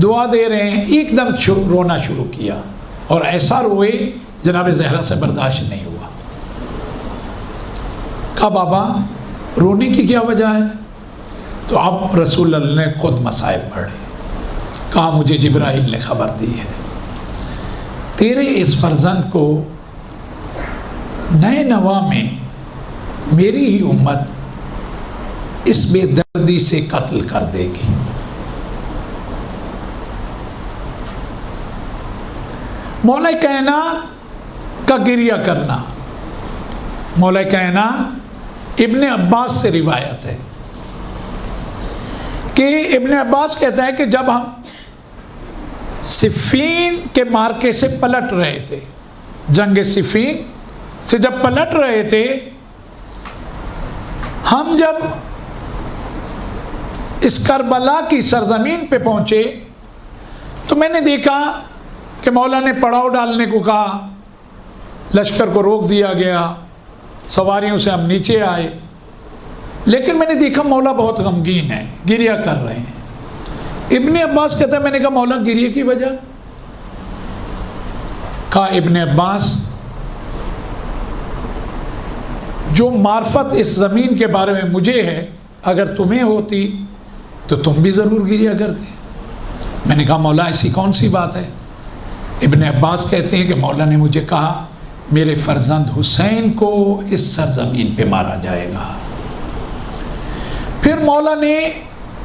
دعا دے رہے ہیں، ایک دم رونا شروع کیا، اور ایسا روئے جناب زہرا سے برداشت نہیں ہوا۔ کہا بابا رونے کی کیا وجہ ہے؟ تو اب رسول اللہ نے خود مصائب پڑھے، کہا مجھے جبرائیل نے خبر دی ہے تیرے اس فرزند کو نئے نوا میں میری ہی امت اس بے دردی سے قتل کر دے گی۔ مولا کائنات کا گریہ کرنا مولا کائنات ابن عباس سے روایت ہے کہ ابن عباس کہتا ہے کہ جب ہم صفین کے مارکے سے پلٹ رہے تھے، جنگ صفین سے جب پلٹ رہے تھے، ہم جب اس کربلا کی سرزمین پہ پہنچے تو میں نے دیکھا کہ مولا نے پڑاؤ ڈالنے کو کہا، لشکر کو روک دیا گیا، سواریوں سے ہم نیچے آئے، لیکن میں نے دیکھا مولا بہت غمگین ہے، گریہ کر رہے ہیں۔ ابن عباس کہتا ہے میں نے کہا مولا گریہ کی وجہ؟ کہا ابن عباس جو معرفت اس زمین کے بارے میں مجھے ہے اگر تمہیں ہوتی تو تم بھی ضرور گریہ کرتے۔ میں نے کہا مولا ایسی کون سی بات ہے؟ ابن عباس کہتے ہیں کہ مولا نے مجھے کہا میرے فرزند حسین کو اس سرزمین پہ مارا جائے گا۔ پھر مولا نے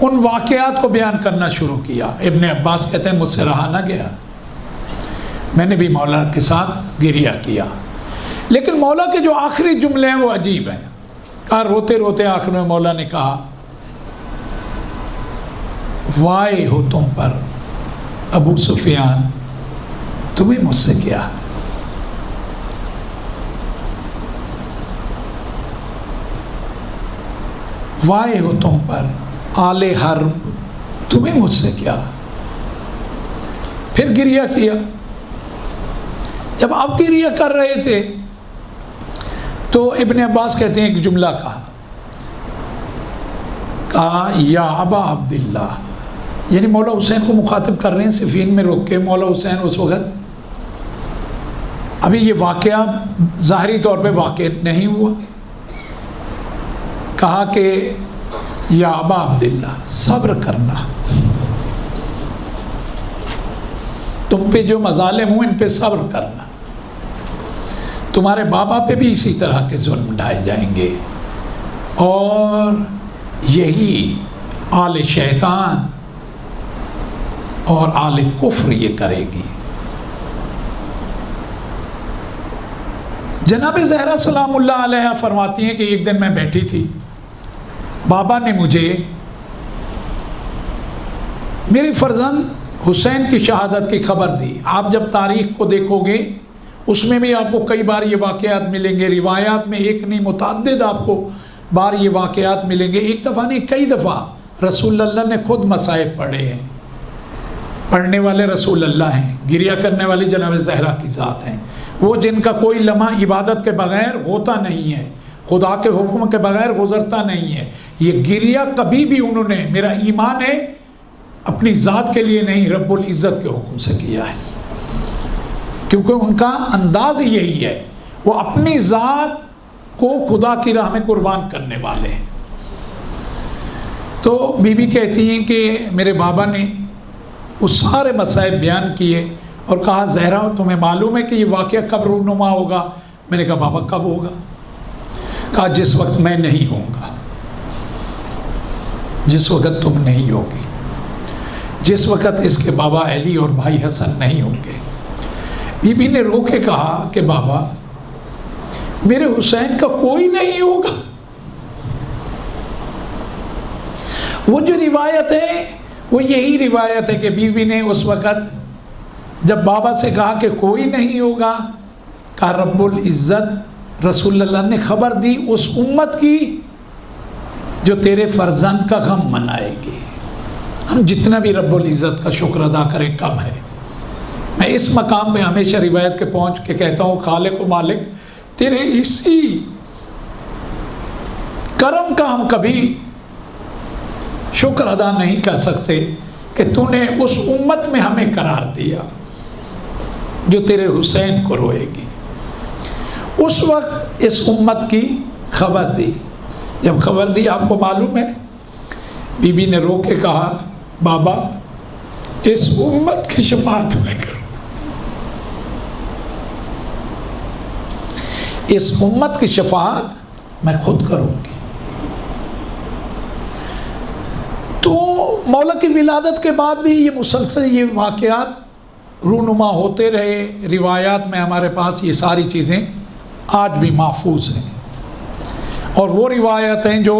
ان واقعات کو بیان کرنا شروع کیا۔ ابن عباس کہتے ہیں مجھ سے رہا نہ گیا، میں نے بھی مولا کے ساتھ گریہ کیا، لیکن مولا کے جو آخری جملے ہیں وہ عجیب ہیں۔ کہا روتے روتے آخر میں مولا نے کہا وائے ہو تم پر ابو سفیان، تمہیں مجھ سے کیا؟ وائے ہو تم پر آل حرب، تمہیں مجھ سے کیا؟ پھر گریہ کیا۔ جب آپ گریہ کر رہے تھے تو ابن عباس کہتے ہیں ایک جملہ کہا یا ابا عبداللہ، یعنی مولا حسین کو مخاطب کر رہے ہیں صفین میں روک کے۔ مولا حسین اس وقت ابھی یہ واقعہ ظاہری طور پہ واقع نہیں ہوا۔ کہا کہ یا ابا عبداللہ صبر کرنا، تم پہ جو مظالم ہوں ان پہ صبر کرنا، تمہارے بابا پہ بھی اسی طرح کے ظلم ڈھائے جائیں گے، اور یہی آل شیطان اور آل کفر یہ کرے گی۔ جناب زہرا سلام اللہ علیہ فرماتی ہیں کہ ایک دن میں بیٹھی تھی، بابا نے مجھے میری فرزند حسین کی شہادت کی خبر دی۔ آپ جب تاریخ کو دیکھو گے اس میں بھی آپ کو کئی بار یہ واقعات ملیں گے، روایات میں ایک نہیں متعدد آپ کو بار یہ واقعات ملیں گے، ایک دفعہ نہیں کئی دفعہ رسول اللہ نے خود مصائب پڑھے ہیں۔ پڑھنے والے رسول اللہ ہیں، گریہ کرنے والی جناب زہرا کی ذات ہیں، وہ جن کا کوئی لمحہ عبادت کے بغیر ہوتا نہیں ہے، خدا کے حکم کے بغیر گزرتا نہیں ہے۔ یہ گریہ کبھی بھی انہوں نے، میرا ایمان ہے، اپنی ذات کے لیے نہیں رب العزت کے حکم سے کیا ہے، کیونکہ ان کا انداز یہی ہے، وہ اپنی ذات کو خدا کی راہ میں قربان کرنے والے ہیں۔ تو بی بی کہتی ہیں کہ میرے بابا نے وہ سارے مسائل بیان کیے اور کہا زہرا تمہیں معلوم ہے کہ یہ واقعہ کب رونما ہوگا؟ میں نے کہا بابا کب ہوگا؟ کہا جس وقت میں نہیں ہوں گا، جس وقت تم نہیں ہوگی، جس وقت اس کے بابا علی اور بھائی حسن نہیں ہوں گے۔ بی بی نے رو کے کہا کہ بابا میرے حسین کا کوئی نہیں ہوگا۔ وہ جو روایت ہے وہ یہی روایت ہے کہ بی بی نے اس وقت جب بابا سے کہا کہ کوئی نہیں ہوگا، کہا رب العزت رسول اللہ نے خبر دی اس امت کی جو تیرے فرزند کا غم منائے گی۔ ہم جتنا بھی رب العزت کا شکر ادا کریں کم ہے۔ میں اس مقام پہ ہمیشہ روایت کے پہنچ کے کہتا ہوں خالق و مالک تیرے اسی کرم کا ہم کبھی شکر ادا نہیں کر سکتے کہ تو نے اس امت میں ہمیں قرار دیا جو تیرے حسین کو روئے گی۔ اس وقت اس امت کی خبر دی، جب خبر دی آپ کو معلوم ہے بی بی نے رو کے کہا بابا اس امت کی شفاعت میں کروں، اس امت کی شفاعت میں خود کروں گی۔ تو مولا کی ولادت کے بعد بھی یہ مسلسل یہ واقعات رونما ہوتے رہے، روایات میں ہمارے پاس یہ ساری چیزیں آج بھی محفوظ ہیں، اور وہ روایات ہیں جو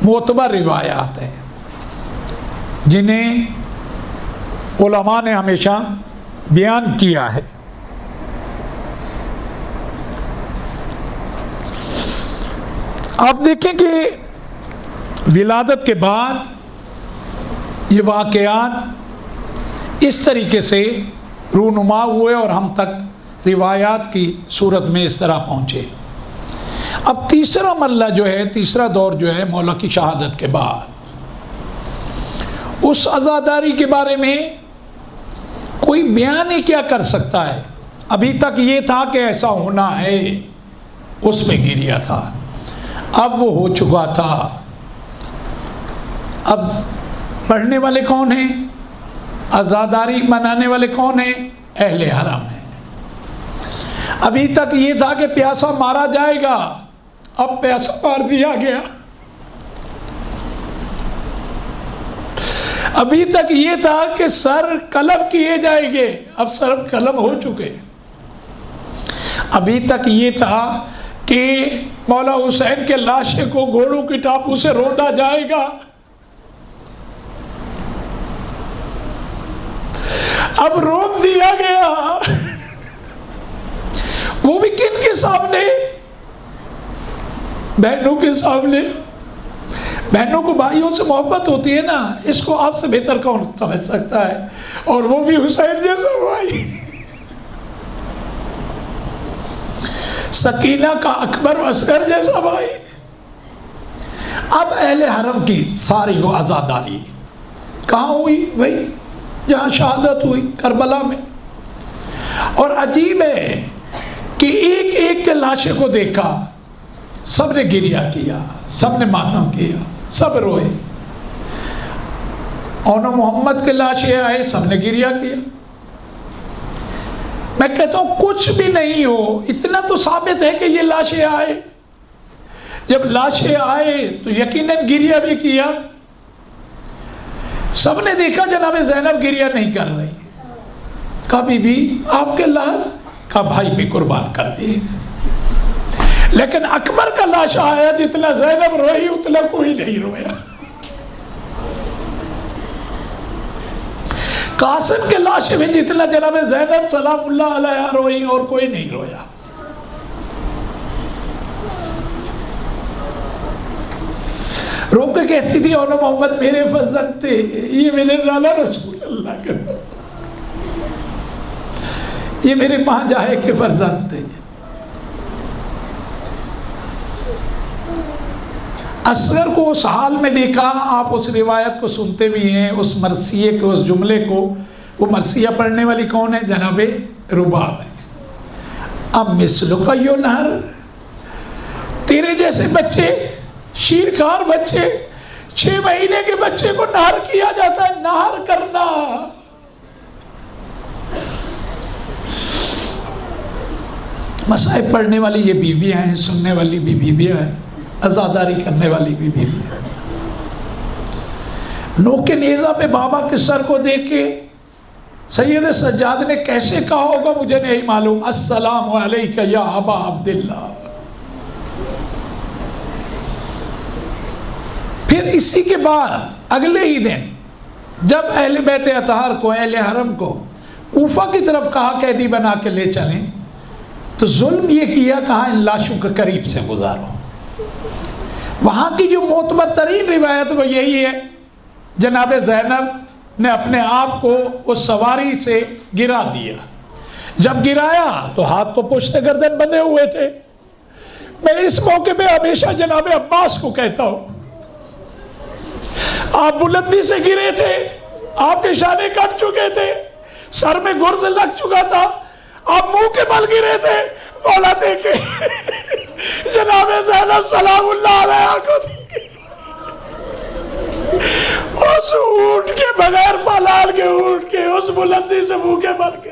معتبر روایات ہیں، جنہیں علماء نے ہمیشہ بیان کیا ہے۔ آپ دیکھیں کہ ولادت کے بعد یہ واقعات اس طریقے سے رونما ہوئے اور ہم تک روایات کی صورت میں اس طرح پہنچے۔ اب تیسرا مرحلہ جو ہے، تیسرا دور جو ہے مولا کی شہادت کے بعد، اس عزاداری کے بارے میں کوئی بیان ہی کیا کر سکتا ہے؟ ابھی تک یہ تھا کہ ایسا ہونا ہے، اس میں گریا تھا، اب وہ ہو چکا تھا۔ اب پڑھنے والے کون ہیں؟ عزاداری منانے والے کون ہیں؟ اہل حرم ہیں۔ ابھی تک یہ تھا کہ پیاسا مارا جائے گا، اب پیاسا مار دیا گیا۔ ابھی تک یہ تھا کہ سر قلم کیے جائیں گے، اب سر قلم ہو چکے۔ ابھی تک یہ تھا کہ مولا حسین کے لاشے کو گھوڑوں کی ٹاپوں سے روندا جائے گا، اب روک دیا گیا۔ وہ بھی کن کے سامنے؟ بہنوں کے سامنے۔ بہنوں کو بھائیوں سے محبت ہوتی ہے نا، اس کو آپ سے بہتر کون سمجھ سکتا ہے؟ اور وہ بھی حسین جیسا بھائی، سکینہ کا اکبر و اصغر جیسا بھائی۔ اب اہل حرم کی ساری وہ عزاداری کہاں ہوئی؟ وہی جہاں شہادت ہوئی، کربلا میں۔ اور عجیب ہے کہ ایک ایک کے لاشے کو دیکھا، سب نے گریہ کیا، سب نے ماتم کیا، سب روئے۔ اور محمد کے لاشے آئے، سب نے گریہ کیا۔ میں کہتا ہوں کچھ بھی نہیں ہو، اتنا تو ثابت ہے کہ یہ لاشیں آئے۔ جب لاشیں آئے تو یقیناً گریہ بھی کیا۔ سب نے دیکھا جناب زینب گریہ نہیں کر رہی، کہا بی بی آپ کے لال، کہا بھائی بھی قربان کر دیے۔ لیکن اکبر کا لاش آیا، جتنا زینب روئی اتنا کوئی نہیں رویا۔ قاسم کے لاش میں جتنا جناب زینب سلام اللہ علیہ روئی اور کوئی نہیں رویا۔ رو کے کہتی تھی اور محمد میرے فرزند تھے، یہ میرے لالا رسول اللہ کے، یہ میرے ماں جاہے کے فرزند تھے۔ اصغر کو اس حال میں دیکھا، آپ اس روایت کو سنتے بھی ہیں، اس مرثیے کے اس جملے کو۔ وہ مرثیہ پڑھنے والی کون ہے؟ جناب رباب ہے۔ اب مثلک ینہر، تیرے جیسے بچے، شیرخوار بچے، 6 مہینے کے بچے کو نہر کیا جاتا ہے، نہر کرنا۔ مصائب پڑھنے والی یہ بیویاں ہیں، سننے والی بھی بیویاں ہیں، عزاداری کرنے والی بھی بیویاں ہیں۔ نوک نیزہ پہ بابا کے سر کو دیکھ کے سید سجاد نے کیسے کہا ہوگا مجھے نہیں معلوم، السلام علیکہ یا ابا عبداللہ۔ پھر اسی کے بعد اگلے ہی دن جب اہل بیت اطہار کو، اہل حرم کو کوفہ کی طرف کہا قیدی بنا کے لے چلیں، تو ظلم یہ کیا، کہا ان لاشوں کے قریب سے گزارو۔ وہاں کی جو معتبر ترین روایت وہ یہی ہے، جناب زینب نے اپنے آپ کو اس سواری سے گرا دیا۔ جب گرایا تو ہاتھ تو پشت گردن بندھے ہوئے تھے۔ میں اس موقع پہ ہمیشہ جناب عباس کو کہتا ہوں، آپ بلندی سے گرے تھے، آپ کے شانے کٹ چکے تھے، سر میں گرز لگ چکا تھا، آپ منہ کے بل گرے تھے۔ مولا دیکھے جناب زینب سلام اللہ علیہ کو اس اونٹ کے بغیر پالال کے اونٹ کے اس بلندی سے منہ کے بل کے،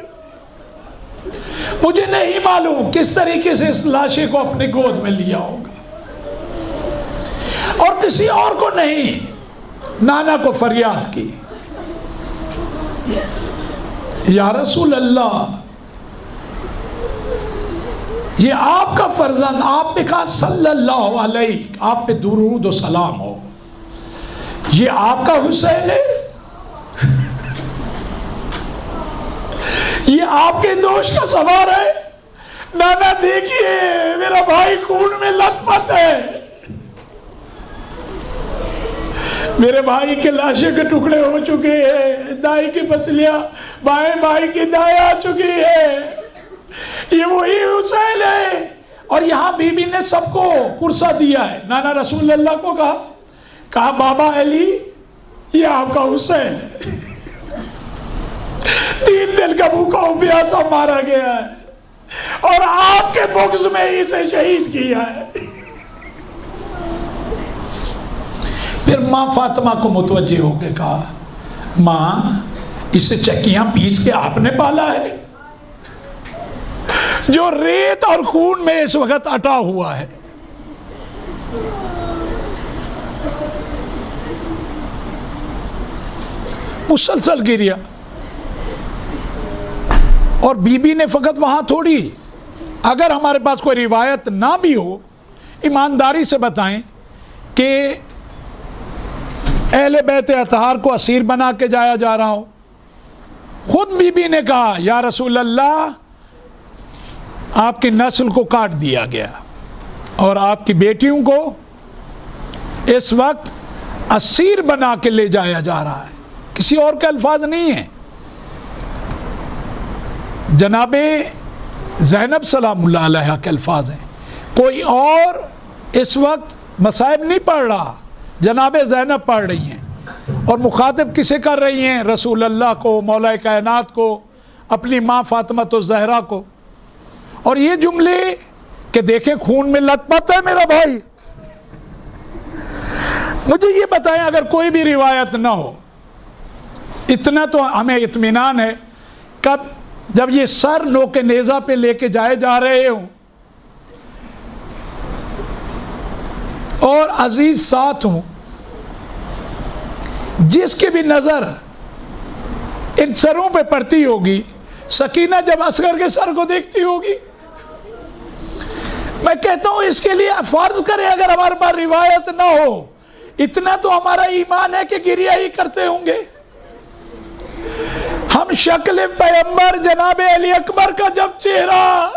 مجھے نہیں معلوم کس طریقے سے اس لاشے کو اپنے گود میں لیا ہوگا، اور کسی اور کو نہیں، نانا کو فریاد کی۔ یا رسول اللہ یہ آپ کا فرزند، آپ نے کہا صلی اللہ علیہ، آپ پہ درود و سلام ہو، یہ آپ کا حسین ہے، یہ آپ کے دوش کا سوار ہے؟ نانا دیکھیے میرا بھائی خون میں لت پت ہے، میرے بھائی کے لاشیں کے ٹکڑے ہو چکے ہیں، دائی کی پسلیاں بائیں بھائی کی دائیں آ چکی ہے، یہ وہی حسین ہے۔ اور یہاں بی بی نے سب کو پرسہ دیا ہے، نانا رسول اللہ کو کہا بابا علی یہ آپ کا حسین ہے، 3 دن کا بھوکا و پیاسا مارا گیا ہے اور آپ کے بغض میں اسے شہید کیا ہے۔ پھر ماں فاطمہ کو متوجہ ہو کے کہا ماں اسے چکیاں پیس کے آپ نے پالا ہے جو ریت اور خون میں اس وقت اٹا ہوا ہے۔ مسلسل گریا، اور بی بی نے فقط وہاں تھوڑی، اگر ہمارے پاس کوئی روایت نہ بھی ہو ایمانداری سے بتائیں کہ اہل بیت اطہار کو اسیر بنا کے جایا جا رہا ہو، خود بی بی نے کہا یا رسول اللہ آپ کی نسل کو کاٹ دیا گیا اور آپ کی بیٹیوں کو اس وقت اسیر بنا کے لے جایا جا رہا ہے، کسی اور کے الفاظ نہیں ہیں۔ جناب زینب سلام اللہ علیہ کے الفاظ ہیں، کوئی اور اس وقت مصائب نہیں پڑھ رہا، جناب زینب پڑھ رہی ہیں، اور مخاطب کسے کر رہی ہیں؟ رسول اللہ کو، مولا کائنات کو، اپنی ماں فاطمہ الزہرا کو۔ اور یہ جملے کہ دیکھیں خون میں لت پت ہے میرا بھائی، مجھے یہ بتائیں اگر کوئی بھی روایت نہ ہو، اتنا تو ہمیں اطمینان ہے، کب جب یہ سر نوک نیزہ پہ لے کے جائے جا رہے ہوں اور عزیز ساتھ ہوں، جس کی بھی نظر ان سروں پہ پڑتی ہوگی، سکینہ جب اصغر کے سر کو دیکھتی ہوگی، میں کہتا ہوں اس کے لیے فرض کریں اگر ہمارے پاس روایت نہ ہو، اتنا تو ہمارا ایمان ہے کہ گریہ ہی کرتے ہوں گے۔ ہم شکل پیغمبر جناب علی اکبر کا جب چہرہ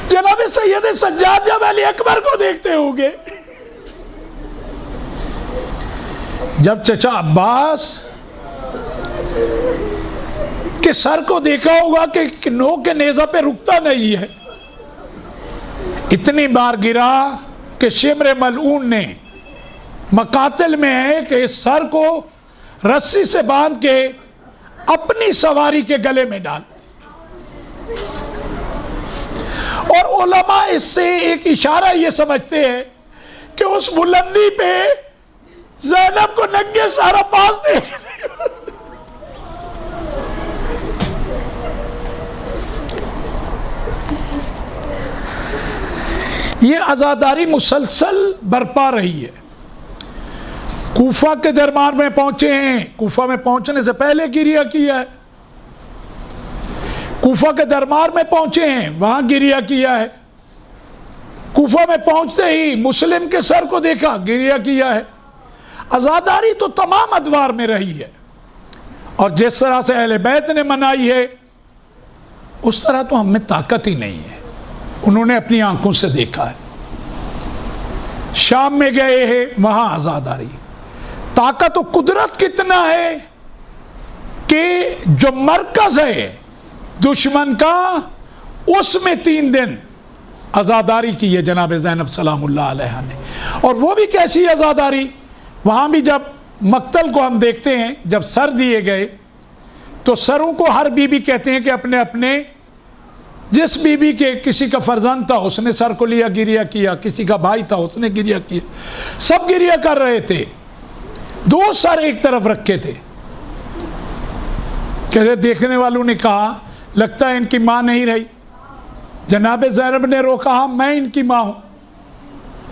جناب سید سجاد جب علی اکبر کو دیکھتے ہوں گے، جب چچا عباس کے سر کو دیکھا ہوگا کہ نوک نیزہ پہ رکتا نہیں ہے، اتنی بار گرا کہ شمر ملعون نے مقاتل میں ہے کہ اس سر کو رسی سے باندھ کے اپنی سواری کے گلے میں ڈال، اور علماء اس سے ایک اشارہ یہ سمجھتے ہیں کہ اس بلندی پہ زینب کو ننگے سارا پاس دیکھ یہ عزاداری مسلسل برپا رہی ہے۔ کوفہ کے دربار میں پہنچے ہیں، کوفہ میں پہنچنے سے پہلے گریہ کیا ہے، کوفہ کے دربار میں پہنچے ہیں وہاں گریہ کیا ہے، کوفہ میں پہنچتے ہی مسلم کے سر کو دیکھا گریہ کیا ہے۔ عزاداری تو تمام ادوار میں رہی ہے، اور جس طرح سے اہل بیت نے منائی ہے اس طرح تو ہم میں طاقت ہی نہیں ہے، انہوں نے اپنی آنکھوں سے دیکھا ہے۔ شام میں گئے ہیں وہاں عزاداری، طاقت و قدرت کتنا ہے کہ جو مرکز ہے دشمن کا اس میں 3 دن عزاداری کی ہے جناب زینب سلام اللہ علیہ نے۔ اور وہ بھی کیسی عزاداری، وہاں بھی جب مقتل کو ہم دیکھتے ہیں، جب سر دیے گئے تو سروں کو ہر بی بی کہتے ہیں کہ اپنے اپنے جس بی بی کے کسی کا فرزند تھا اس نے سر کو لیا گریہ کیا، کسی کا بھائی تھا اس نے گریہ کیا، سب گریہ کر رہے تھے، 2 سر ایک طرف رکھے تھے۔ کہتے دیکھنے والوں نے کہا لگتا ہے ان کی ماں نہیں رہی، جناب زینب نے روکا ہاں میں ان کی ماں ہوں،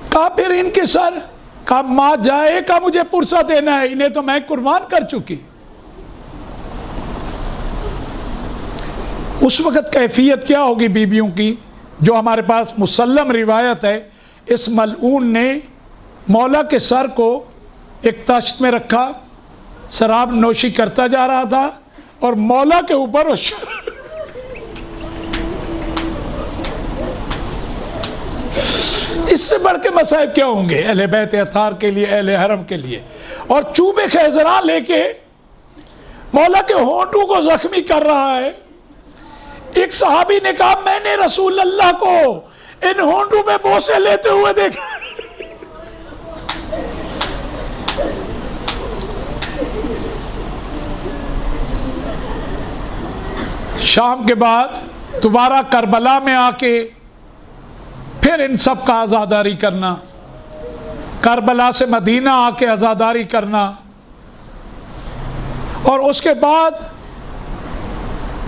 کہا پھر ان کے سر کہا ماں جائے کا مجھے پرسہ دینا ہے، انہیں تو میں قربان کر چکی۔ اس وقت کیفیت کیا ہوگی بیویوں کی، جو ہمارے پاس مسلم روایت ہے، اس ملعون نے مولا کے سر کو ایک تشت میں رکھا، شراب نوشی کرتا جا رہا تھا، اور مولا کے اوپر اس سے بڑھ کے مصائب کیا ہوں گے اہل بیت اطہار کے لیے، اہل حرم کے لیے۔ اور چوبے خیزران لے کے مولا کے ہونٹوں کو زخمی کر رہا ہے۔ ایک صحابی نے کہا میں نے رسول اللہ کو ان ہونٹوں پہ بوسے لیتے ہوئے دیکھا۔ شام کے بعد دوبارہ کربلا میں آ کے پھر ان سب کا عزاداری کرنا، کربلا سے مدینہ آ کے عزاداری کرنا، اور اس کے بعد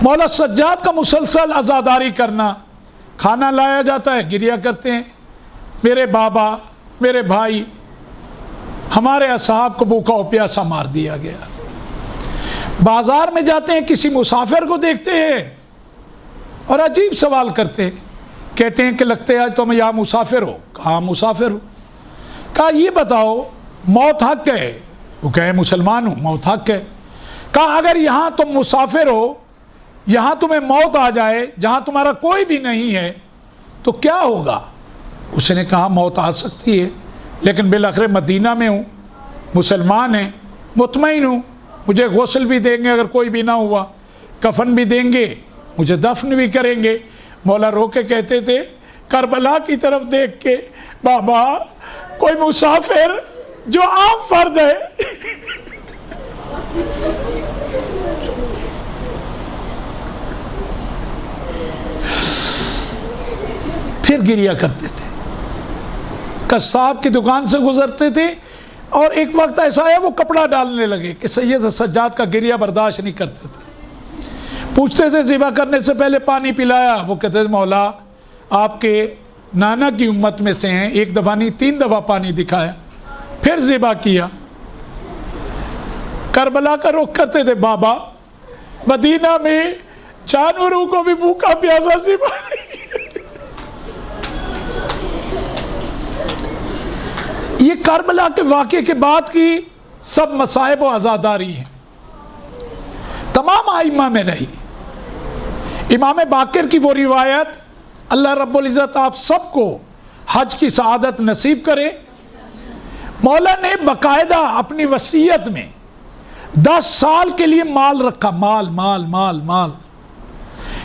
مولا سجاد کا مسلسل عزاداری کرنا۔ کھانا لایا جاتا ہے، گریا کرتے ہیں، میرے بابا، میرے بھائی، ہمارے اصحاب کو بھوکا و پیاسا مار دیا گیا۔ بازار میں جاتے ہیں، کسی مسافر کو دیکھتے ہیں اور عجیب سوال کرتے ہیں، کہتے ہیں کہ لگتے ہیں تم یہاں مسافر ہو۔ کہاں مسافر ہو؟ کہا یہ بتاؤ موت حق ہے؟ وہ کہے مسلمان ہوں، موت حق ہے۔ کہا اگر یہاں تم مسافر ہو، یہاں تمہیں موت آ جائے جہاں تمہارا کوئی بھی نہیں ہے تو کیا ہوگا؟ اس نے کہا موت آ سکتی ہے، لیکن بالآخر مدینہ میں ہوں، مسلمان ہیں، مطمئن ہوں، مجھے غسل بھی دیں گے اگر کوئی بھی نہ ہوا، کفن بھی دیں گے، مجھے دفن بھی کریں گے۔ مولا رو کے کہتے تھے کربلا کی طرف دیکھ کے، بابا کوئی مسافر جو عام فرد ہے پھر گریا کرتے تھے۔ قصاب کی دکان سے گزرتے تھے اور ایک وقت ایسا ہے وہ کپڑا ڈالنے لگے کہ سید سجاد کا گریا برداشت نہیں کرتے تھے۔ پوچھتے تھے ذبح کرنے سے پہلے پانی پلایا؟ وہ کہتے تھے مولا آپ کے نانا کی امت میں سے ہیں، ایک دفعہ نہیں 3 دفعہ پانی دکھایا، پھر ذبح کیا۔ کربلا کا رخ کرتے تھے، بابا مدینہ میں جانوروں کو بھی بھوکا پیاسا ذبح نہیں۔ یہ کربلا کے واقعے کے بعد کی سب مصائب و عزاداری ہیں، تمام ائمہ میں رہی۔ امام باقر کی وہ روایت، اللہ رب العزت آپ سب کو حج کی سعادت نصیب کرے، مولا نے باقاعدہ اپنی وصیت میں 10 سال کے لیے مال رکھا، مال مال مال مال،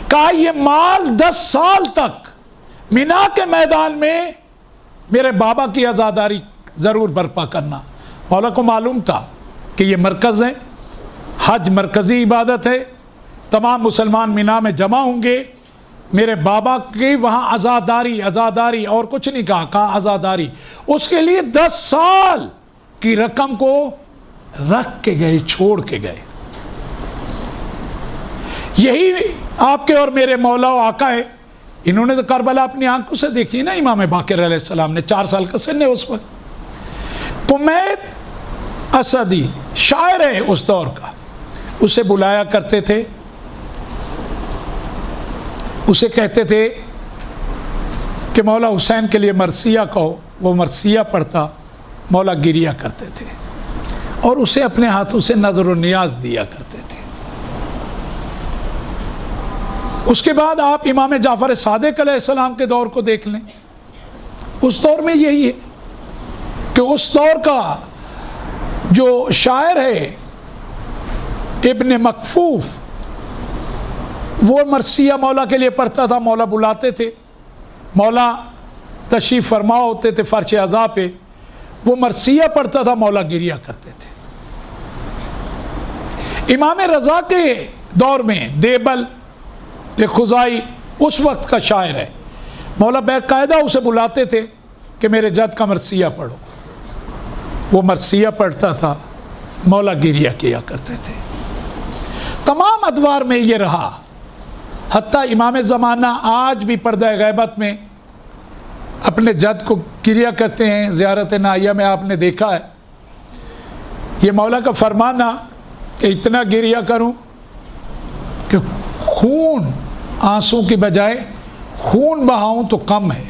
کہا یہ مال 10 سال تک مینا کے میدان میں میرے بابا کی عزاداری ضرور برپا کرنا۔ مولا کو معلوم تھا کہ یہ مرکز ہے، حج مرکزی عبادت ہے، تمام مسلمان مینا میں جمع ہوں گے، میرے بابا کی وہاں عزاداری اور کچھ نہیں کہا عزاداری۔ اس کے لیے 10 سال کی رقم کو رکھ کے گئے، چھوڑ کے گئے۔ یہی آپ کے اور میرے مولا و آقا ہے۔ انہوں نے تو کربلا اپنی آنکھوں سے دیکھی نا، امام باقر علیہ السلام نے، 4 سال کا سن ہے اس وقت۔ کمید اسدی شاعر ہے اس دور کا، اسے بلایا کرتے تھے، اسے کہتے تھے کہ مولا حسین کے لیے مرثیہ کہو، وہ مرثیہ پڑھتا، مولا گریا کرتے تھے اور اسے اپنے ہاتھوں سے نظر و نیاز دیا کرتے تھے۔ اس کے بعد آپ امام جعفر صادق علیہ السلام کے دور کو دیکھ لیں، اس دور میں یہی ہے کہ اس دور کا جو شاعر ہے ابن مکفوف، وہ مرثیہ مولا کے لیے پڑھتا تھا، مولا بلاتے تھے، مولا تشریف فرما ہوتے تھے فرش عزا پہ، وہ مرثیہ پڑھتا تھا، مولا گریا کرتے تھے۔ امام رضا کے دور میں دیبل خزائی اس وقت کا شاعر ہے، مولا باقاعدہ اسے بلاتے تھے کہ میرے جد کا مرثیہ پڑھو، وہ مرثیہ پڑھتا تھا، مولا گریا کیا کرتے تھے۔ تمام ادوار میں یہ رہا، حتیٰ امام زمانہ آج بھی پردہ غیبت میں اپنے جد کو کریا کرتے ہیں زیارت نائیہ میں، آپ نے دیکھا ہے یہ مولا کا فرمانا کہ اتنا گریا کروں کہ خون آنسوں کی بجائے خون بہاؤں تو کم ہے،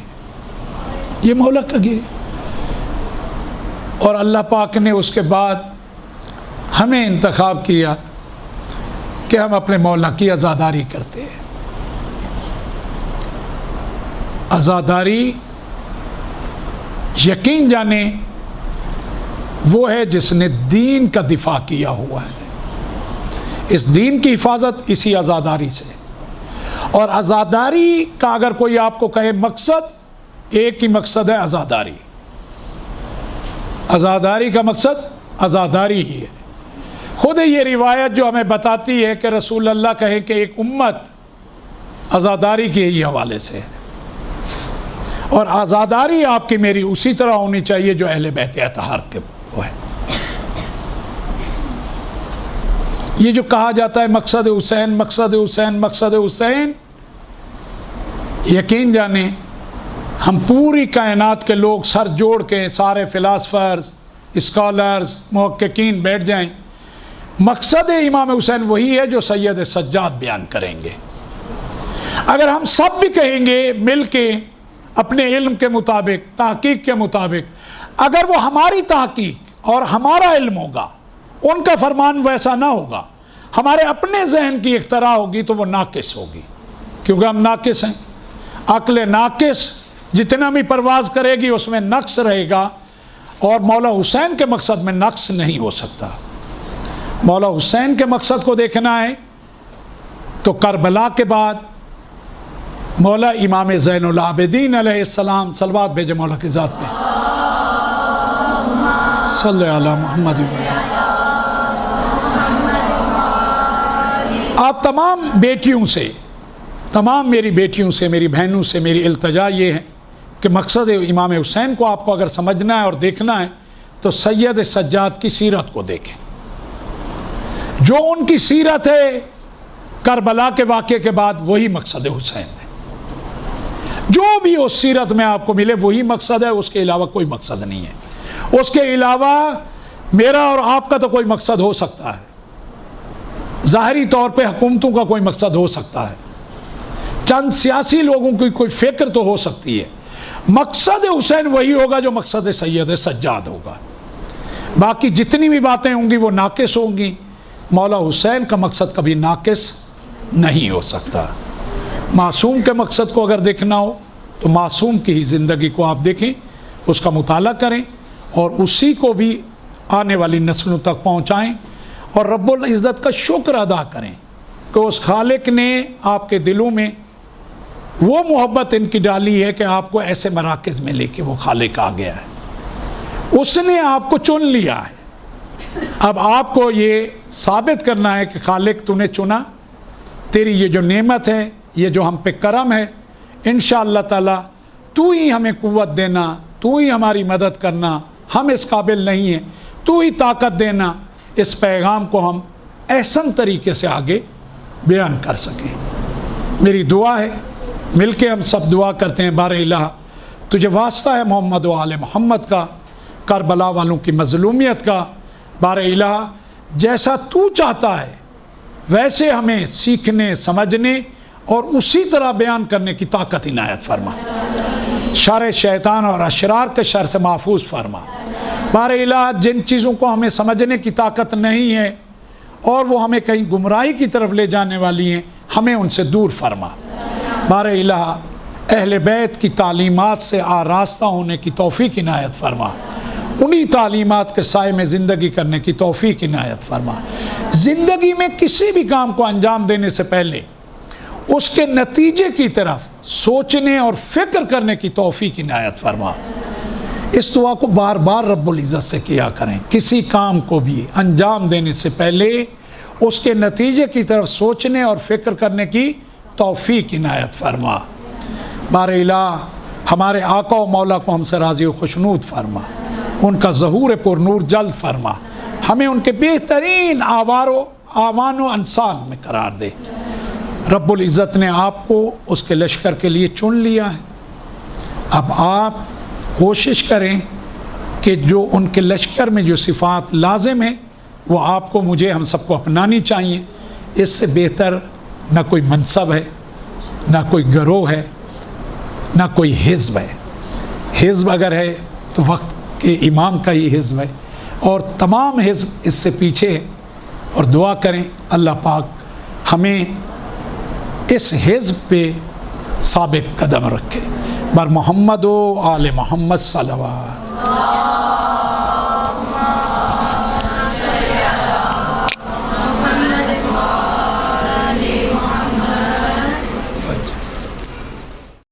یہ مولا کا گریا۔ اور اللہ پاک نے اس کے بعد ہمیں انتخاب کیا کہ ہم اپنے مولا کی عزاداری کرتے ہیں۔ عزاداری یقین جانے وہ ہے جس نے دین کا دفاع کیا ہوا ہے، اس دین کی حفاظت اسی عزاداری سے۔ اور عزاداری کا اگر کوئی آپ کو کہے مقصد، ایک ہی مقصد ہے عزاداری، عزاداری کا مقصد عزاداری ہی ہے۔ خود یہ روایت جو ہمیں بتاتی ہے کہ رسول اللہ کہیں کہ ایک امت عزاداری کے ہی حوالے سے ہے، اور عزاداری آپ کی میری اسی طرح ہونی چاہیے جو اہل بیت اطہار کے وہ ہے۔ یہ جو کہا جاتا ہے مقصد حسین، مقصد حسین، مقصد حسین، یقین جانیں ہم پوری کائنات کے لوگ سر جوڑ کے، سارے فلاسفرز، اسکالرز، محققین بیٹھ جائیں، مقصد امام حسین وہی ہے جو سید سجاد بیان کریں گے۔ اگر ہم سب بھی کہیں گے مل کے اپنے علم کے مطابق، تحقیق کے مطابق، اگر وہ ہماری تحقیق اور ہمارا علم ہوگا، ان کا فرمان ویسا نہ ہوگا، ہمارے اپنے ذہن کی اختراع ہوگی تو وہ ناقص ہوگی، کیونکہ ہم ناقص ہیں۔ عقل ناقص جتنا بھی پرواز کرے گی اس میں نقص رہے گا، اور مولا حسین کے مقصد میں نقص نہیں ہو سکتا۔ مولا حسین کے مقصد کو دیکھنا ہے تو کربلا کے بعد مولا امام زین العابدین علیہ السلام، صلوات بھیجے مولا کی ذات پہ، صلی علی محمد۔ آپ تمام بیٹیوں سے، تمام میری بیٹیوں سے، میری بہنوں سے میری التجا یہ ہے کہ مقصد امام حسین کو آپ کو اگر سمجھنا ہے اور دیکھنا ہے تو سید سجاد کی سیرت کو دیکھیں۔ جو ان کی سیرت ہے کربلا کے واقعے کے بعد وہی مقصد حسین ہے۔ جو بھی اس سیرت میں آپ کو ملے وہی مقصد ہے، اس کے علاوہ کوئی مقصد نہیں ہے۔ اس کے علاوہ میرا اور آپ کا تو کوئی مقصد ہو سکتا ہے، ظاہری طور پہ حکومتوں کا کوئی مقصد ہو سکتا ہے، چند سیاسی لوگوں کی کوئی فکر تو ہو سکتی ہے، مقصد حسین وہی ہوگا جو مقصد سید سجاد ہوگا۔ باقی جتنی بھی باتیں ہوں گی وہ ناقص ہوں گی، مولا حسین کا مقصد کبھی ناقص نہیں ہو سکتا۔ معصوم کے مقصد کو اگر دیکھنا ہو تو معصوم کی ہی زندگی کو آپ دیکھیں، اس کا مطالعہ کریں اور اسی کو بھی آنے والی نسلوں تک پہنچائیں، اور رب العزت کا شکر ادا کریں کہ اس خالق نے آپ کے دلوں میں وہ محبت ان کی ڈالی ہے کہ آپ کو ایسے مراکز میں لے کے وہ خالق آ گیا ہے، اس نے آپ کو چن لیا ہے۔ اب آپ کو یہ ثابت کرنا ہے کہ خالق تو نے چنا، تیری یہ جو نعمت ہے، یہ جو ہم پہ کرم ہے، انشاءاللہ تعالی تو ہی ہمیں قوت دینا، تو ہی ہماری مدد کرنا، ہم اس قابل نہیں ہیں، تو ہی طاقت دینا، اس پیغام کو ہم احسن طریقے سے آگے بیان کر سکیں۔ میری دعا ہے، مل کے ہم سب دعا کرتے ہیں، بار الہ تجھے واسطہ ہے محمد و آل محمد کا، کربلا والوں کی مظلومیت کا، بار الہ جیسا تو چاہتا ہے ویسے ہمیں سیکھنے، سمجھنے اور اسی طرح بیان کرنے کی طاقت عنایت فرما، شر شیطان اور اشرار کے شر سے محفوظ فرما۔ بار الہ جن چیزوں کو ہمیں سمجھنے کی طاقت نہیں ہے اور وہ ہمیں کہیں گمراہی کی طرف لے جانے والی ہیں، ہمیں ان سے دور فرما۔ بار الہ اہل بیت کی تعلیمات سے آراستہ ہونے کی توفیق عنایت فرما، انہی تعلیمات کے سائے میں زندگی کرنے کی توفیق عنایت فرما۔ زندگی میں کسی بھی کام کو انجام دینے سے پہلے اس کے نتیجے کی طرف سوچنے اور فکر کرنے کی توفیق عنایت فرما۔ اس دعا کو بار بار رب العزت سے کیا کریں، کسی کام کو بھی انجام دینے سے پہلے اس کے نتیجے کی طرف سوچنے اور فکر کرنے کی توفیق عنایت فرما۔ بار الہ ہمارے آقا و مولا کو ہم سے راضی و خوشنود فرما، ان کا ظہور پر نور جلد فرما، ہمیں ان کے بہترین آوان و انسان میں قرار دے۔ رب العزت نے آپ کو اس کے لشکر کے لیے چن لیا ہے، اب آپ کوشش کریں کہ جو ان کے لشکر میں جو صفات لازم ہیں وہ آپ کو مجھے ہم سب کو اپنانی چاہیے. اس سے بہتر نہ کوئی منصب ہے، نہ کوئی گروہ ہے، نہ کوئی حزب ہے. حزب اگر ہے تو وقت کے امام کا ہی حزب ہے، اور تمام حزب اس سے پیچھے ہے. اور دعا کریں اللہ پاک ہمیں اس حزب پہ ثابت قدم رکھے. بر محمد و آل محمد صلوات.